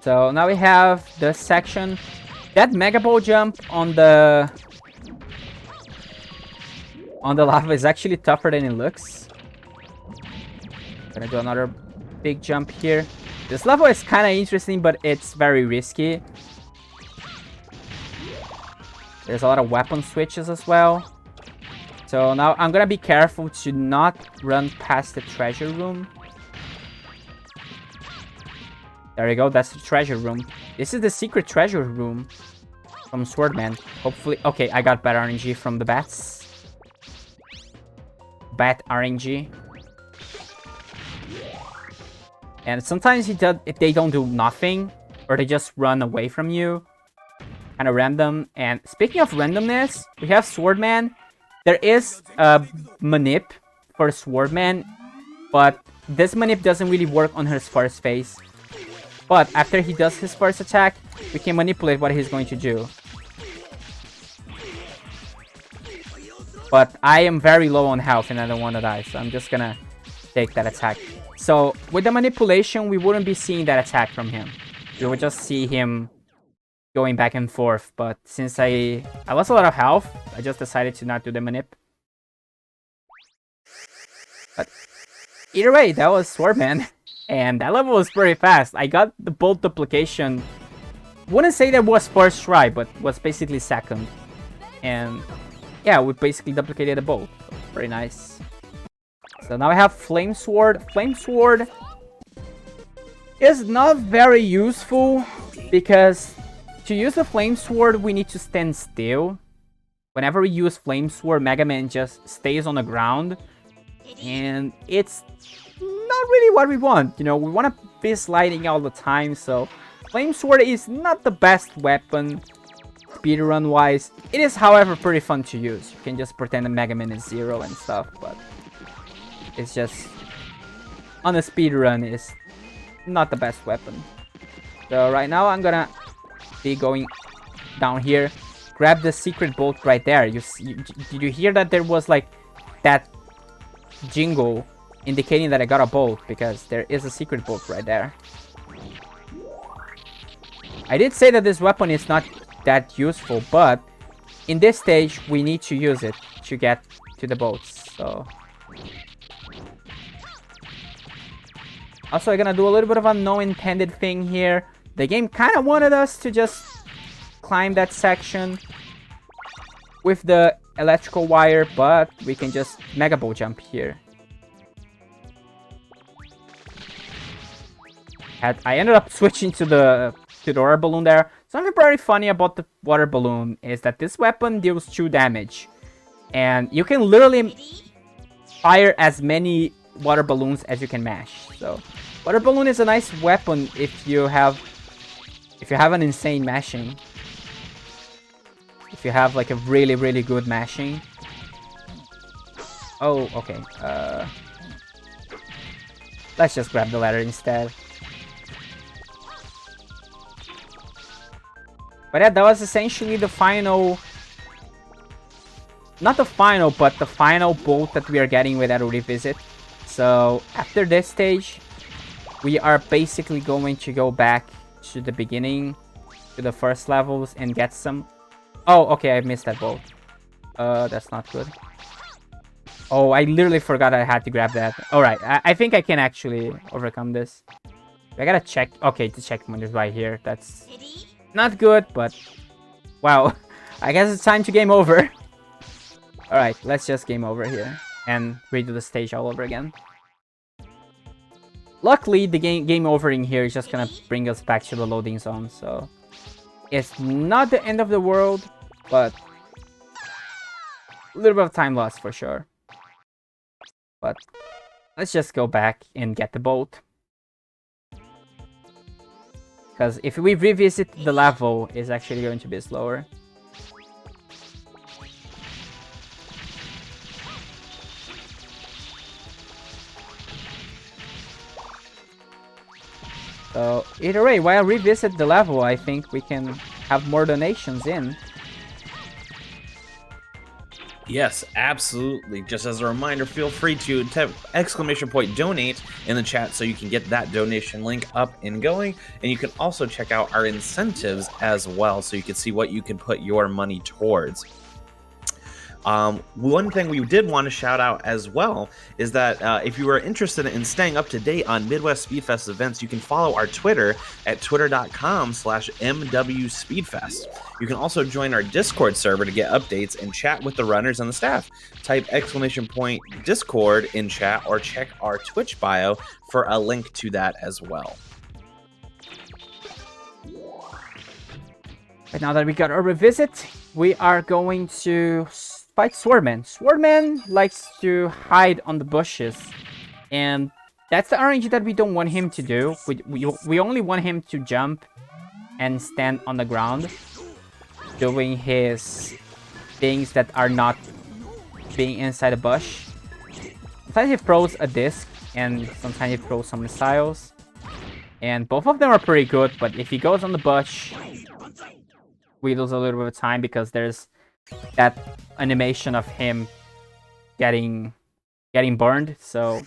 So now we have the section. That Mega Ball jump on the lava is actually tougher than it looks. Gonna do another big jump here. This level is kind of interesting, but it's very risky. There's a lot of weapon switches as well. So now I'm gonna be careful to not run past the treasure room. There you go, that's the treasure room. This is the secret treasure room from Swordman. Hopefully, okay, I got bad RNG from the bats. Bat RNG. And sometimes they don't do nothing, or they just run away from you. Kind of random. And speaking of randomness, we have Swordman. There is a manip for Swordman, but this manip doesn't really work on his first phase. But after he does his first attack, we can manipulate what he's going to do. But I am very low on health and I don't want to die, so I'm just gonna take that attack. So with the manipulation, we wouldn't be seeing that attack from him. We would just see him going back and forth. But since I lost a lot of health, I just decided to not do the manip. But either way, that was Swordman. And that level was pretty fast. I got the bolt duplication. Wouldn't say that was first try, but was basically second. And yeah, we basically duplicated the bolt. So pretty nice. So now I have Flame Sword. Flame Sword is not very useful because to use the Flame Sword, we need to stand still. Whenever we use Flame Sword, Mega Man just stays on the ground. And it's not really what we want. You know, we want to be sliding all the time. So Flame Sword is not the best weapon speedrun wise. It is, however, pretty fun to use. You can just pretend that Mega Man is 0 and stuff, but it's just on a speedrun is not the best weapon. So right now I'm gonna be going down here. Grab the secret bolt right there. Did you hear that there was like that jingle indicating that I got a bolt? Because there is a secret bolt right there. I did say that this weapon is not that useful, but in this stage we need to use it to get to the bolts. So also I'm gonna do a little bit of a no intended thing here. The game kind of wanted us to just climb that section with the electrical wire, but we can just Mega Ball jump here. I ended up switching to the water balloon there. Something very funny about the water balloon is that this weapon deals 2 damage. And you can literally fire as many water balloons as you can mash. So water balloon is a nice weapon if you have an insane mashing. If you have like a really, really good mashing. Oh, okay. Let's just grab the ladder instead. But yeah, that was essentially the final... Not the final, but the final bolt that we are getting with that revisit. So after this stage, we are basically going to go back to the beginning, to the first levels, and get some... Oh, okay, I missed that bolt. That's not good. Oh, I literally forgot I had to grab that. Alright, I think I can actually overcome this. I gotta check... Okay, the checkpoint is right here. That's not good, but... Wow, I guess it's time to game over. Alright, let's just game over here. And redo the stage all over again. Luckily, the game over in here is just gonna bring us back to the loading zone, so... It's not the end of the world, but... A little bit of time lost for sure. But let's just go back and get the boat. Because if we revisit the level, it's actually going to be slower. So either way, while I revisit the level, I think we can have more donations in. Yes, absolutely. Just as a reminder, feel free to type !donate in the chat so you can get that donation link up and going. And you can also check out our incentives as well so you can see what you can put your money towards. One thing we did want to shout out as well is that if you are interested in staying up to date on Midwest Speedfest events, you can follow our Twitter at twitter.com/MWSpeedfest. You can also join our Discord server to get updates and chat with the runners and the staff. Type !Discord in chat or check our Twitch bio for a link to that as well. But now that we got our revisit, we are going to fight Swordman. Swordman likes to hide on the bushes, and that's the RNG that we don't want him to do. We only want him to jump and stand on the ground, doing his things that are not being inside a bush. Sometimes he throws a disc, and sometimes he throws some missiles. And both of them are pretty good, but if he goes on the bush, we lose a little bit of time because there's that animation of him getting burned, so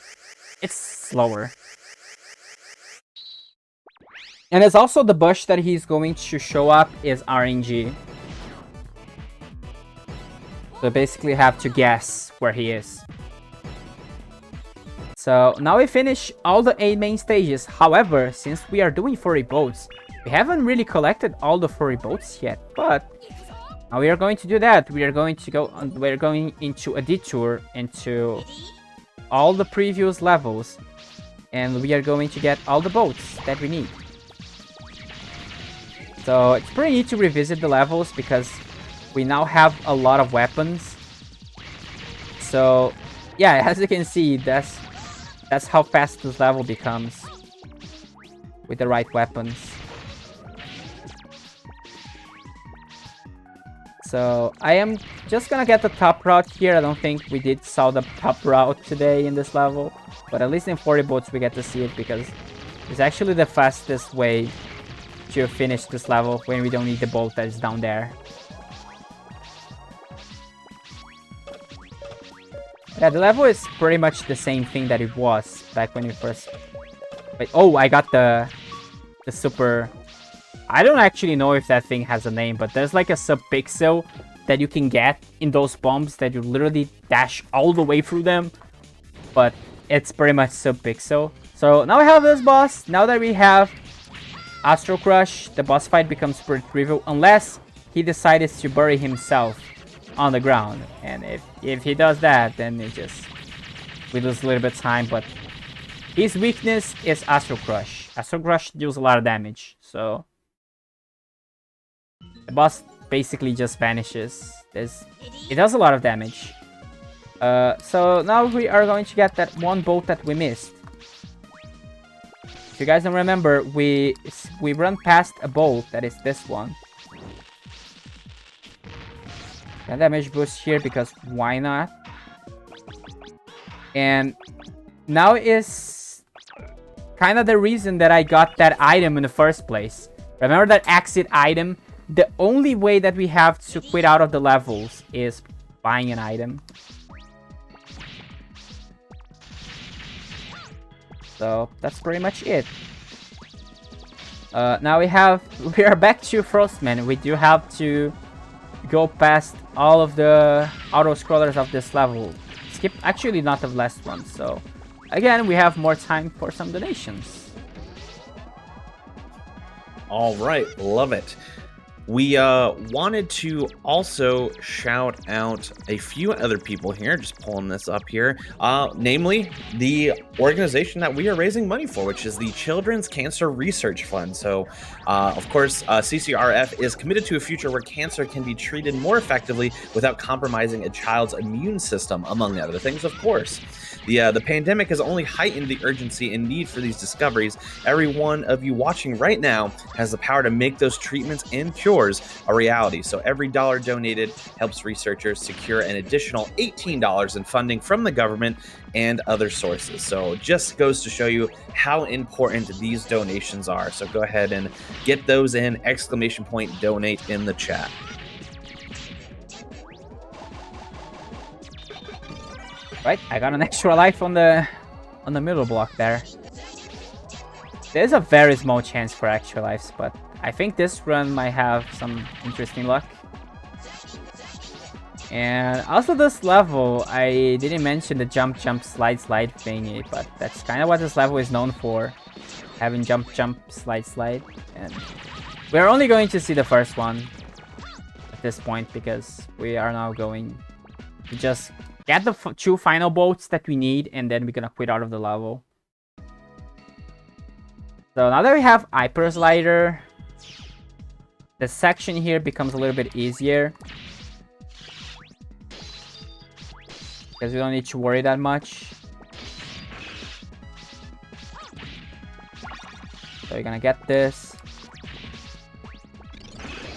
it's slower. And it's also the bush that he's going to show up is RNG. So basically have to guess where he is. So now we finish all the 8 main stages. However, since we are doing 40 boats, we haven't really collected all the 40 boats yet, but now we are going to do that. We are going into a detour into all the previous levels, and we are going to get all the boats that we need. So it's pretty neat to revisit the levels because we now have a lot of weapons. So yeah, as you can see, that's how fast this level becomes with the right weapons. So I am just gonna get the top route here. I don't think we saw the top route today in this level, but at least in 40 boats we get to see it because it's actually the fastest way to finish this level when we don't need the bolt that is down there. Yeah, the level is pretty much the same thing that it was back when we first... Wait, oh, I got the super... I don't actually know if that thing has a name, but there's like a sub-pixel that you can get in those bombs that you literally dash all the way through them. But it's pretty much sub-pixel. So now we have this boss. Now that we have Astro Crush, the boss fight becomes pretty trivial unless he decides to bury himself on the ground. And if he does that, then we lose a little bit of time. But his weakness is Astro Crush. Astro Crush deals a lot of damage, so the boss basically just vanishes. It does a lot of damage. So now we are going to get that one bolt that we missed. If you guys don't remember, we run past a bolt that is this one. And damage boost here because why not? And now is kind of the reason that I got that item in the first place. Remember that exit item? The only way that we have to quit out of the levels is buying an item. So that's pretty much it. Now we are back to Frostman. We do have to go past all of the auto scrollers of this level. Skip, actually not the last one. So again, we have more time for some donations. All right, love it. We wanted to also shout out a few other people here, just pulling this up here, namely the organization that we are raising money for, which is the Children's Cancer Research Fund. So, of course, CCRF is committed to a future where cancer can be treated more effectively without compromising a child's immune system, among other things, of course. The pandemic has only heightened the urgency and need for these discoveries. Every one of you watching right now has the power to make those treatments and cures a reality. So every dollar donated helps researchers secure an additional $18 in funding from the government and other sources. So it just goes to show you how important these donations are. So go ahead and get those in, ! Donate in the chat. Right, I got an extra life on the middle block there. There's a very small chance for extra lives, but I think this run might have some interesting luck. And also this level, I didn't mention the jump, slide thingy, but that's kind of what this level is known for. Having jump, slide. And we're only going to see the first one at this point because we are now going to just get the two final bolts that we need, and then we're gonna quit out of the level. So now that we have Hyper Slider, the section here becomes a little bit easier because we don't need to worry that much. So you're gonna get this.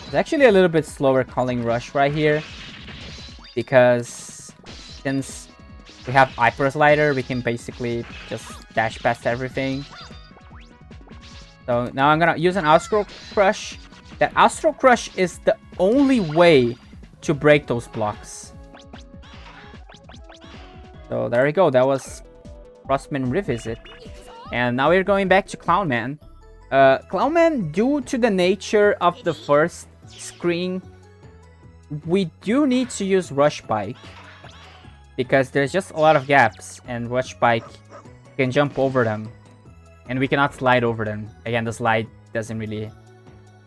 It's actually a little bit slower calling rush right here because since we have Hyper Slider, we can basically just dash past everything. So now I'm gonna use an Astro Crush. That Astro Crush is the only way to break those blocks. So there we go. That was Frostman Revisit. And now we're going back to Clown Man. Clown Man, due to the nature of the first screen, we do need to use Rush Bike, because there's just a lot of gaps, and Rush Bike can jump over them, and we cannot slide over them. Again, the slide doesn't really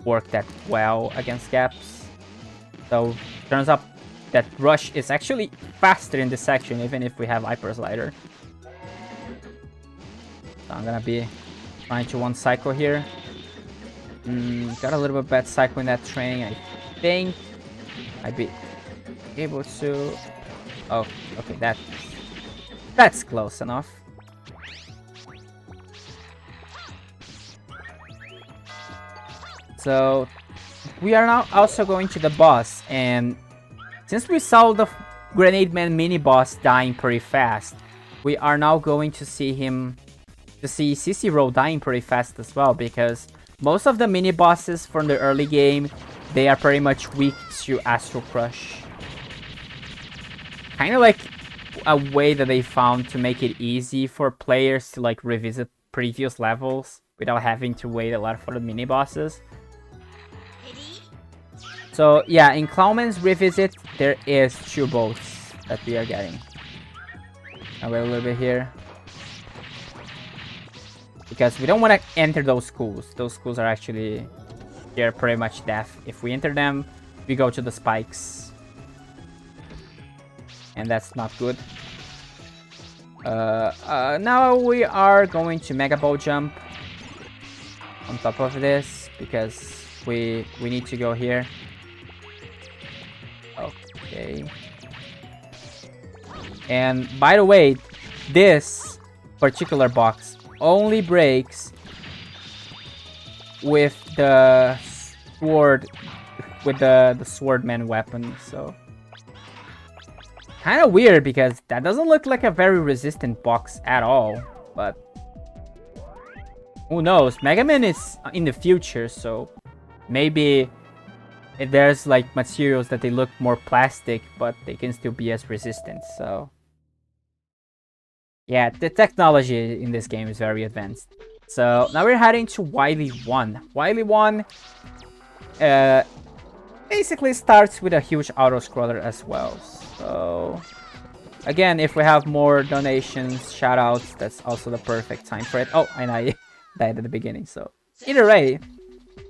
work that well against gaps. So turns out that Rush is actually faster in this section, even if we have Hyper Slider. So I'm gonna be trying to one cycle here. Got a little bit bad cycle in that train. I think I'd be able to... Oh, okay, that's close enough. So we are now also going to the boss, and since we saw the Grenade Man mini boss dying pretty fast, we are now going to see CC Roll dying pretty fast as well, because most of the mini bosses from the early game, they are pretty much weak to Astro Crush. Kind of like a way that they found to make it easy for players to like revisit previous levels without having to wait a lot for the mini bosses. So yeah, in Clownman's Revisit, there is 2 bolts that we are getting. I'll wait a little bit here, because we don't want to enter those schools. Those schools are actually, they're pretty much death. If we enter them, we go to the spikes, and that's not good. Now we are going to Mega Ball Jump on top of this, because we need to go here. Okay. And by the way, this particular box only breaks with the sword, with the Swordman weapon, so kind of weird, because that doesn't look like a very resistant box at all, but Who knows? Mega Man is in the future, so maybe there's like materials that they look more plastic, but they can still be as resistant. So yeah, the technology in this game is very advanced. So now we're heading to Wiley 1. Wiley 1 basically starts with a huge auto-scroller as well. So again, if we have more donations, shoutouts, that's also the perfect time for it. Oh, and I died at the beginning, so either way,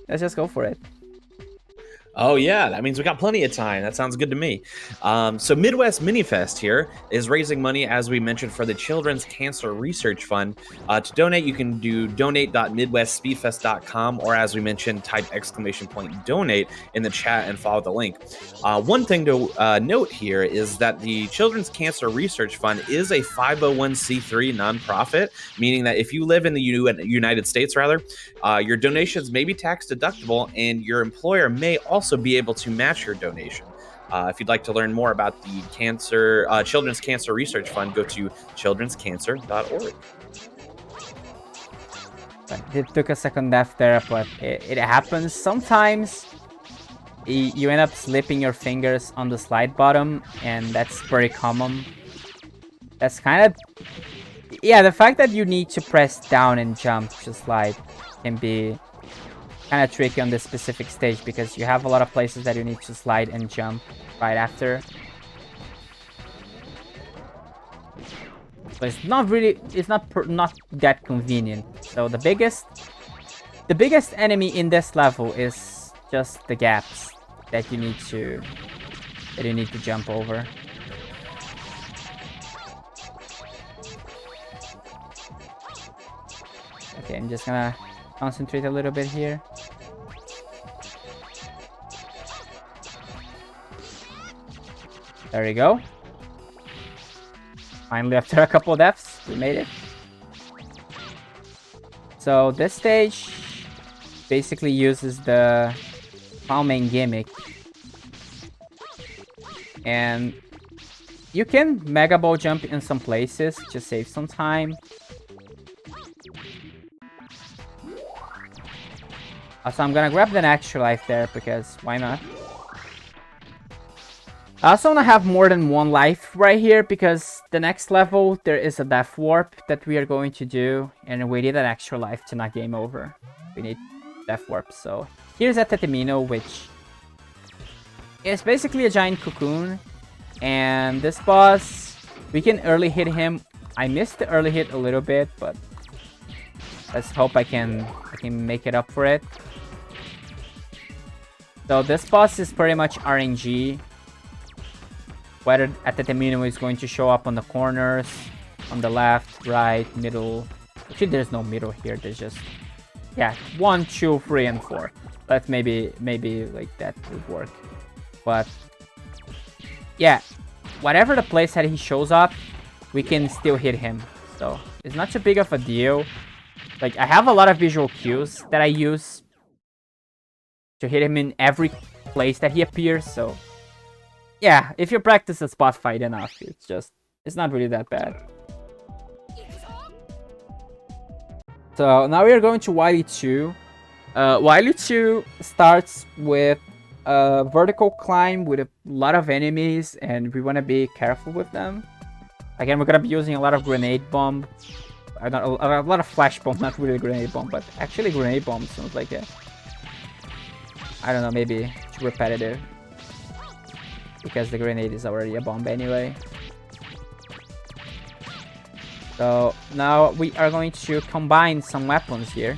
let's just go for it. Oh yeah, that means we got plenty of time. That sounds good to me. So Midwest Minifest here is raising money, as we mentioned, for the Children's Cancer Research Fund. To donate, you can do donate.midwestspeedfest.com, or as we mentioned, type !donate in the chat and follow the link. One thing to note here is that the Children's Cancer Research Fund is a 501c3 nonprofit, meaning that if you live in the United States, your donations may be tax deductible, and your employer may also be able to match your donation. If you'd like to learn more about the Children's Cancer Research Fund, go to childrenscancer.org. It took a second death there, but it happens. Sometimes you end up slipping your fingers on the slide bottom, and that's very common. That's kind of... Yeah, the fact that you need to press down and jump to slide can be kind of tricky on this specific stage, because you have a lot of places that you need to slide and jump right after. But it's not really, it's not that convenient. So the biggest enemy in this level is just the gaps that you need to jump over. Okay, I'm just gonna concentrate a little bit here. There we go. Finally, after a couple of deaths, we made it. So this stage basically uses the Tango Man gimmick, and you can Mega Ball jump in some places to save some time. So I'm gonna grab the extra life there, because why not? I also want to have more than one life right here, because the next level there is a death warp that we are going to do, and we need an extra life to not game over. We need death warp. So here's a Tetemino, which is basically a giant cocoon, and this boss, we can early hit him. I missed the early hit a little bit, but let's hope I can make it up for it. So this boss is pretty much RNG. Whether Tetemino is going to show up on the corners, on the left, right, middle. Actually, there's no middle here. There's just, yeah, 1, 2, 3, and 4. But maybe like that would work. But yeah, whatever the place that he shows up, we can still hit him. So it's not too big of a deal. Like, I have a lot of visual cues that I use to hit him in every place that he appears. So yeah, if you practice a spot fight enough, it's not really that bad. So now we are going to Wiley 2. Wiley 2 starts with a vertical climb with a lot of enemies, and we want to be careful with them. Again, we're going to be using a lot of grenade bomb. A lot of flash bomb, not really grenade bomb, but actually grenade bomb sounds like it. I don't know, maybe too repetitive, because the grenade is already a bomb anyway. So now we are going to combine some weapons here.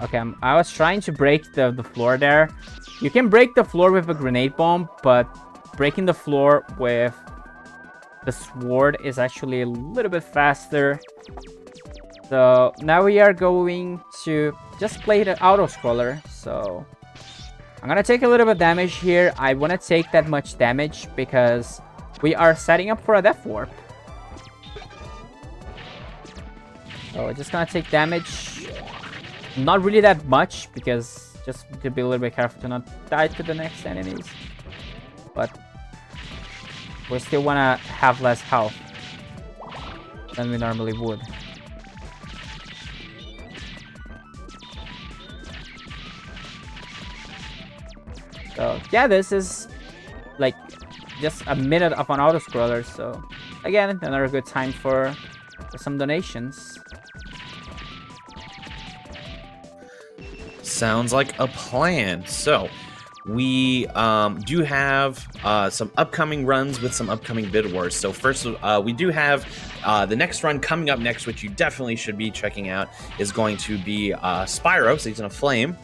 Okay, I was trying to break the floor there. You can break the floor with a grenade bomb, but breaking the floor with the sword is actually a little bit faster. So now we are going to just play the auto scroller. So I'm gonna take a little bit of damage here. I want to take that much damage because we are setting up for a death warp. So we're just gonna take damage. Not really that much, because just to be a little bit careful to not die to the next enemies. But we still want to have less health than we normally would. So yeah, this is like just a minute of an auto-scroller, so again, another good time for some donations. Sounds like a plan. So we do have some upcoming runs with some upcoming bid wars. So first, we do have the next run coming up next, which you definitely should be checking out, is going to be Spyro, Season of Flame,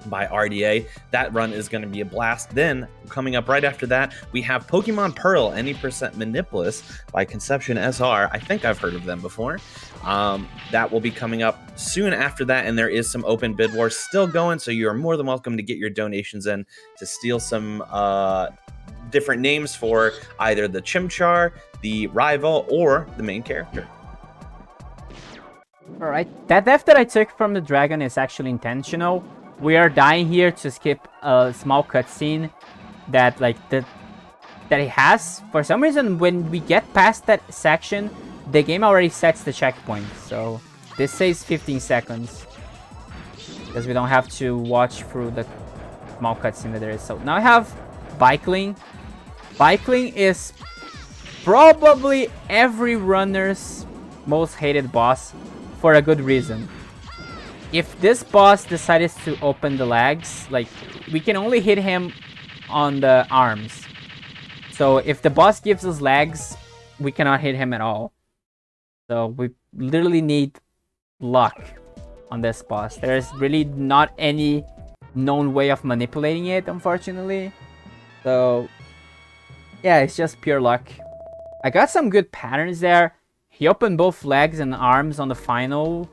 by RDA. That run is going to be a blast. Then coming up right after that, we have Pokemon Pearl, Any Percent Minibus by Conception SR. I think I've heard of them before. That will be coming up soon after that, and there is some open bid wars still going, so you are more than welcome to get your donations in to steal some different names for either the Chimchar, the rival, or the main character. Alright, that death that I took from the dragon is actually intentional. We are dying here to skip a small cutscene that it has. For some reason, when we get past that section, the game already sets the checkpoint. So this saves 15 seconds because we don't have to watch through the small cutscene that there is. So now I have Bikeling. Bikeling is probably every runner's most hated boss for a good reason. If this boss decided to open the legs, like, we can only hit him on the arms. So if the boss gives us legs, we cannot hit him at all. So we literally need luck on this boss. There's really not any known way of manipulating it, unfortunately. So yeah, it's just pure luck. I got some good patterns there. He opened both legs and arms on the final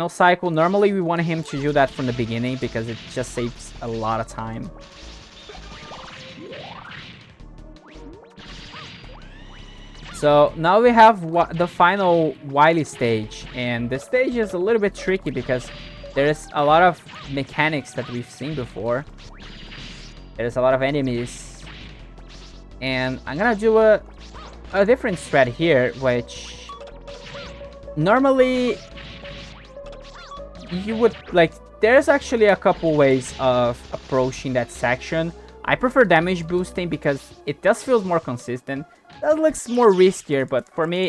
cycle. Normally we want him to do that from the beginning because it just saves a lot of time. So now we have the final Wiley stage, and this stage is a little bit tricky because there's a lot of mechanics that we've seen before. There's a lot of enemies, and I'm gonna do a different strat here, which normally you would like. There's actually a couple ways of approaching that section. I prefer damage boosting because it does feel more consistent. That looks more riskier, but for me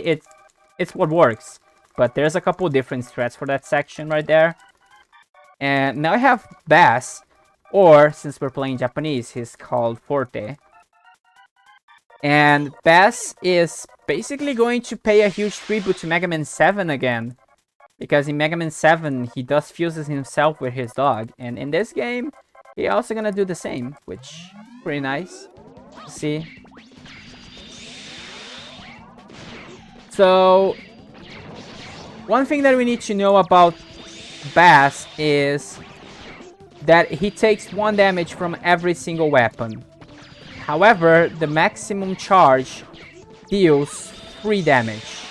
it's what works. But there's a couple different strats for that section right there. And now I have Bass, or since we're playing Japanese, he's called Forte. And Bass is basically going to pay a huge tribute to Mega Man 7 again. Because in Mega Man 7, he does fuses himself with his dog. And in this game, he's also gonna do the same, which is pretty nice to see. So, one thing that we need to know about Bass is that he takes 1 damage from every single weapon. However, the maximum charge deals 3 damage.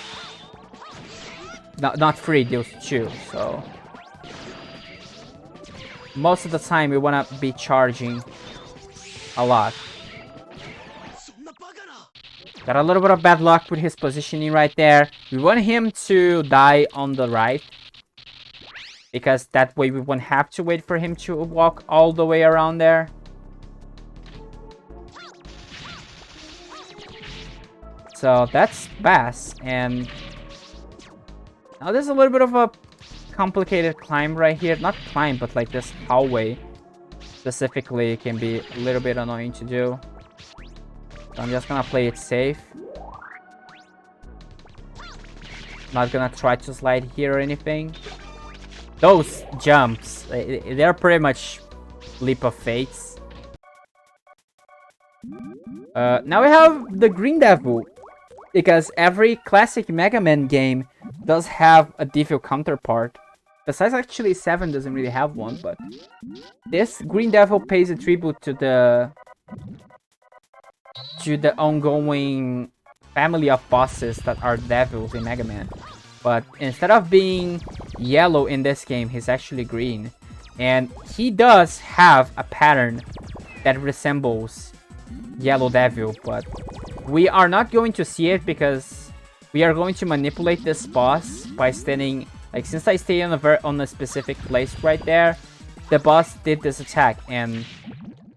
Not 3, deals 2, so most of the time we want to be charging a lot. Got a little bit of bad luck with his positioning right there. We want him to die on the right, because that way we won't have to wait for him to walk all the way around there. So that's Bass, and now there's a little bit of a complicated climb right here. Not climb, but like this hallway specifically can be a little bit annoying to do. So I'm just gonna play it safe. Not gonna try to slide here or anything. Those jumps, they're pretty much leap of fates. Now we have the Green Devil, because every classic Mega Man game does have a Devil counterpart. Besides, actually 7 doesn't really have one, but this Green Devil pays a tribute to the ongoing family of bosses that are devils in Mega Man. But instead of being yellow in this game, he's actually green. And he does have a pattern that resembles Yellow Devil, but we are not going to see it because we are going to manipulate this boss by standing, like, since I stay on a specific place right there, the boss did this attack and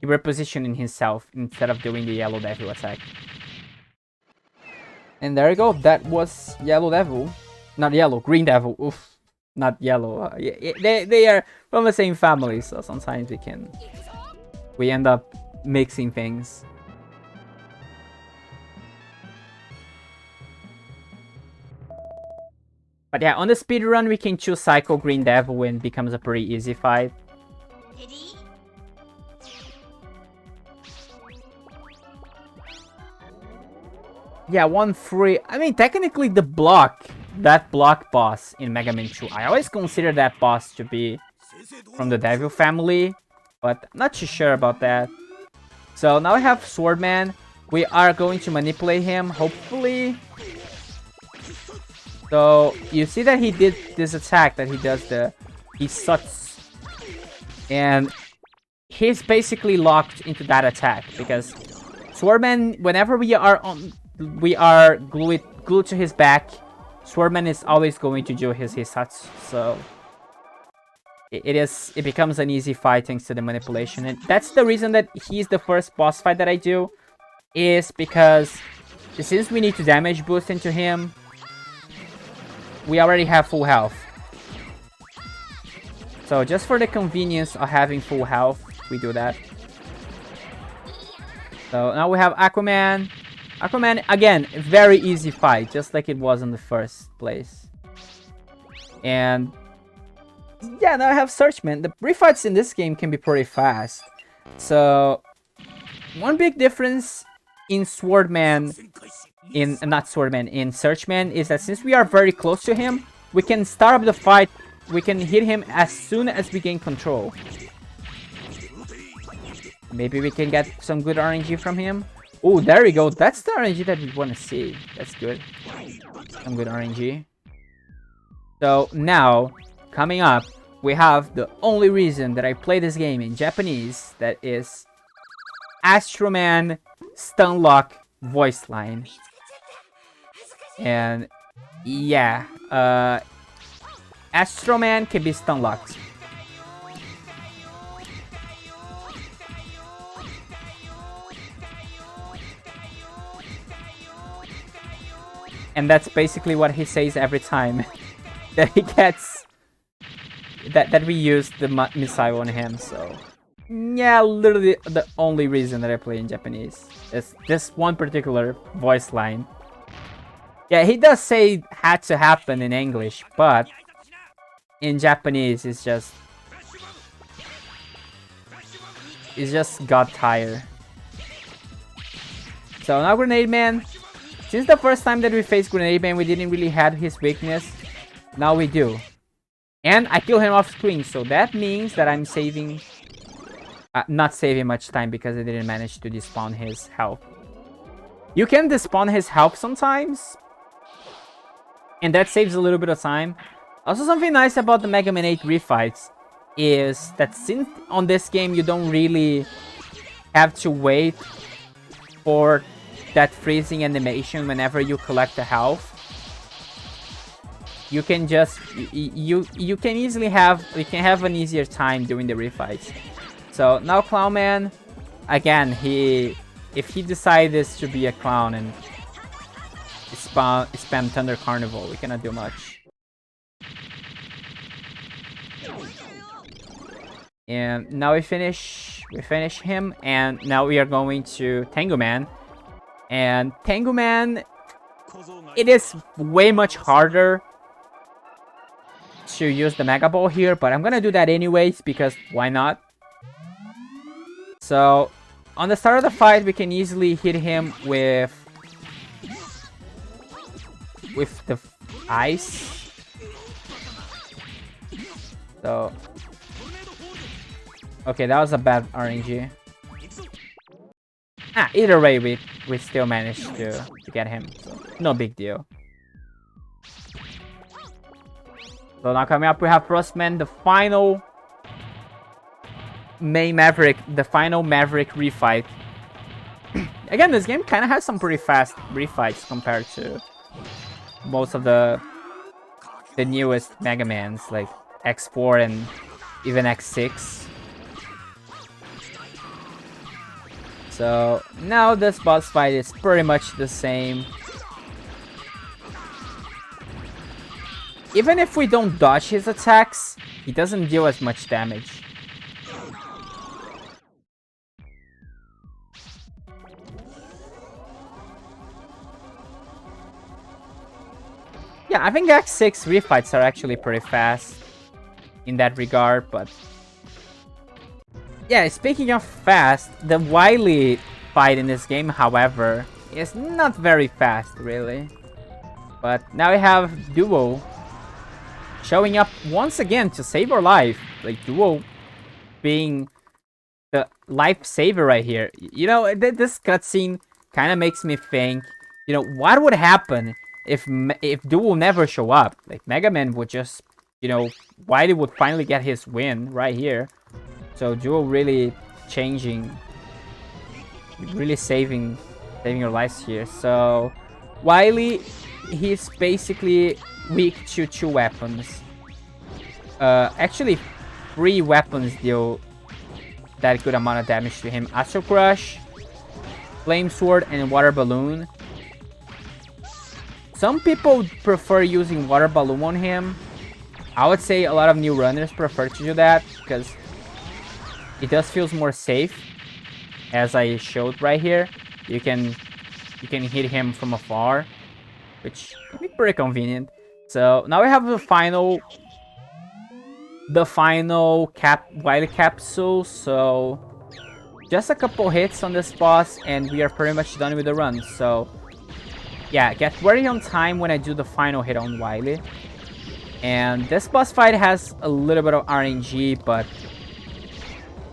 he repositioned himself instead of doing the Yellow Devil attack. And there you go, that was Yellow Devil. Not yellow, Green Devil. Oof, not yellow. They are from the same family, so sometimes we end up mixing things. But yeah, on the speedrun, we can choose Psycho Green Devil and it becomes a pretty easy fight. Yeah, 1-3. I mean, technically that block boss in Mega Man 2, I always consider that boss to be from the Devil family, but I'm not too sure about that. So now I have Swordman. We are going to manipulate him, hopefully. So you see that he did this attack that he does he sucks. And he's basically locked into that attack because Swordman, whenever we are glued to his back, Swordman is always going to do his Hisatsu, so it becomes an easy fight thanks to the manipulation. And that's the reason that he's the first boss fight that I do, is because since we need to damage boost into him, we already have full health. So just for the convenience of having full health, we do that. So now we have Aquaman. Aquaman, again, very easy fight, just like it was in the first place. And yeah, now I have Searchman. The refights in this game can be pretty fast. So one big difference in Swordman, in Searchman, is that since we are very close to him, we can start up the fight, we can hit him as soon as we gain control. Maybe we can get some good RNG from him. Oh, there we go. That's the RNG that we want to see. That's good. Some good RNG. So now, coming up, we have the only reason that I play this game in Japanese. That is Astro Man Stun Lock voice line. And yeah, Astro Man can be stun locked. And that's basically what he says every time that he gets that we use the missile on him. So yeah, literally the only reason that I play in Japanese is this one particular voice line. Yeah, he does say had to happen in English, but in Japanese it's just got tired. So now Grenade Man. Since the first time that we faced Grenade Man, we didn't really have his weakness. Now we do. And I kill him off screen, so that means that I'm saving... not saving much time because I didn't manage to despawn his health. You can despawn his health sometimes, and that saves a little bit of time. Also, something nice about the Mega Man 8 refights is that since on this game you don't really have to wait for that freezing animation whenever you collect the health, you can just you can easily have an easier time doing the refights. So now Clown Man, again, if he decides to be a clown and spam Thunder Carnival, we cannot do much. And now we finish him, and now we are going to Tango Man. And Tango Man, it is way much harder to use the Mega Ball here, but I'm gonna do that anyways because why not? So on the start of the fight, we can easily hit him with the ice. So okay, that was a bad RNG. Either way, we still managed to get him, so no big deal. So now coming up, we have Frostman, the final Maverick refight. Again, this game kind of has some pretty fast refights compared to most of the newest Mega Mans, like X4 and even X6. So now this boss fight is pretty much the same. Even if we don't dodge his attacks, he doesn't deal as much damage. Yeah, I think X6 refights are actually pretty fast in that regard, but yeah, speaking of fast, the Wiley fight in this game, however, is not very fast, really. But now we have Duo showing up once again to save our life. Like, Duo being the lifesaver right here. You know, this cutscene kind of makes me think, you know, what would happen if Duo never show up? Like, Mega Man would just, you know, Wiley would finally get his win right here. So Duo really changing, really saving your lives here. So Wiley, he's basically weak to 2 weapons. Actually, 3 weapons deal that good amount of damage to him: Astro Crush, Flame Sword, and Water Balloon. Some people prefer using Water Balloon on him. I would say a lot of new runners prefer to do that because it does feel more safe, as I showed right here. You can hit him from afar, which can be pretty convenient. So now we have the final Wiley capsule. So just a couple hits on this boss, and we are pretty much done with the run. So yeah, get ready on time when I do the final hit on Wiley. And this boss fight has a little bit of RNG, but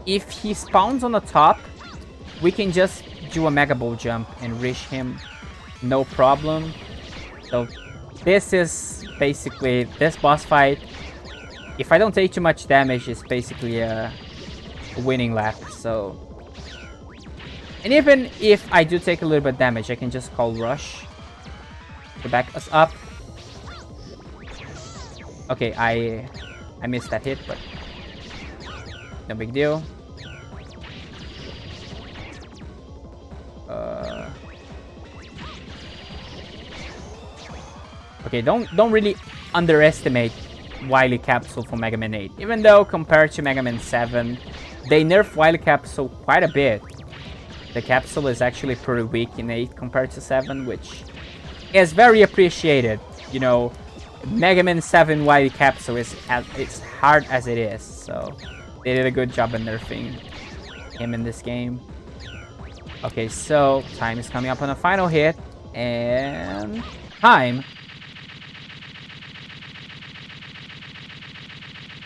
if he spawns on the top, we can just do a Mega Ball jump and reach him, no problem. So this is basically, this boss fight, if I don't take too much damage, is basically a winning lap. So, and even if I do take a little bit of damage, I can just call Rush to back us up. Okay, I missed that hit, but no big deal. Okay, don't really underestimate Wiley Capsule for Mega Man 8. Even though compared to Mega Man 7, they nerfed Wiley Capsule quite a bit. The capsule is actually pretty weak in 8 compared to 7, which is very appreciated. You know, Mega Man 7 Wiley Capsule is as hard as it is, so they did a good job in nerfing him in this game. Okay, so time is coming up on the final hit, and time.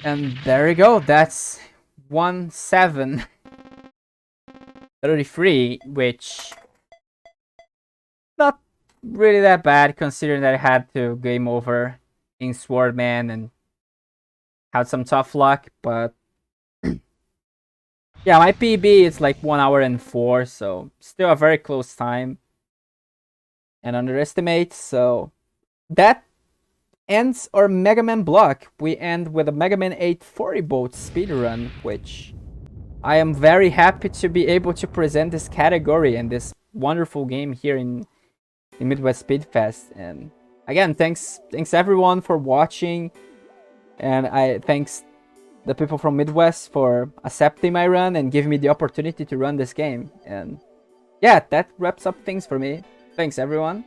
And there we go, that's 1733, which not really that bad considering that I had to game over in Swordman and had some tough luck, but yeah, my PB is like 1 hour and 4, so still a very close time. And underestimate, so that ends our Mega Man block. We end with a Mega Man 8 40 boat speedrun, which I am very happy to be able to present this category and this wonderful game here in Midwest Speed Fest. And again, thanks everyone for watching, and I thanks the people from Midwest for accepting my run and giving me the opportunity to run this game. And yeah, that wraps up things for me. Thanks everyone.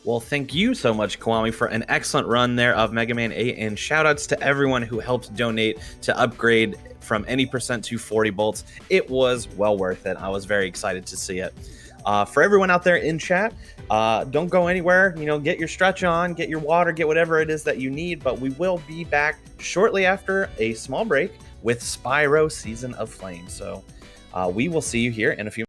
Well, thank you so much, Kiwami, for an excellent run there of Mega Man 8, and shoutouts to everyone who helped donate to upgrade from any percent to 40 bolts. It was well worth it. I was very excited to see it. For everyone out there in chat, don't go anywhere. You know, get your stretch on, get your water, get whatever it is that you need. But we will be back shortly after a small break with Spyro Season of Flame. So we will see you here in a few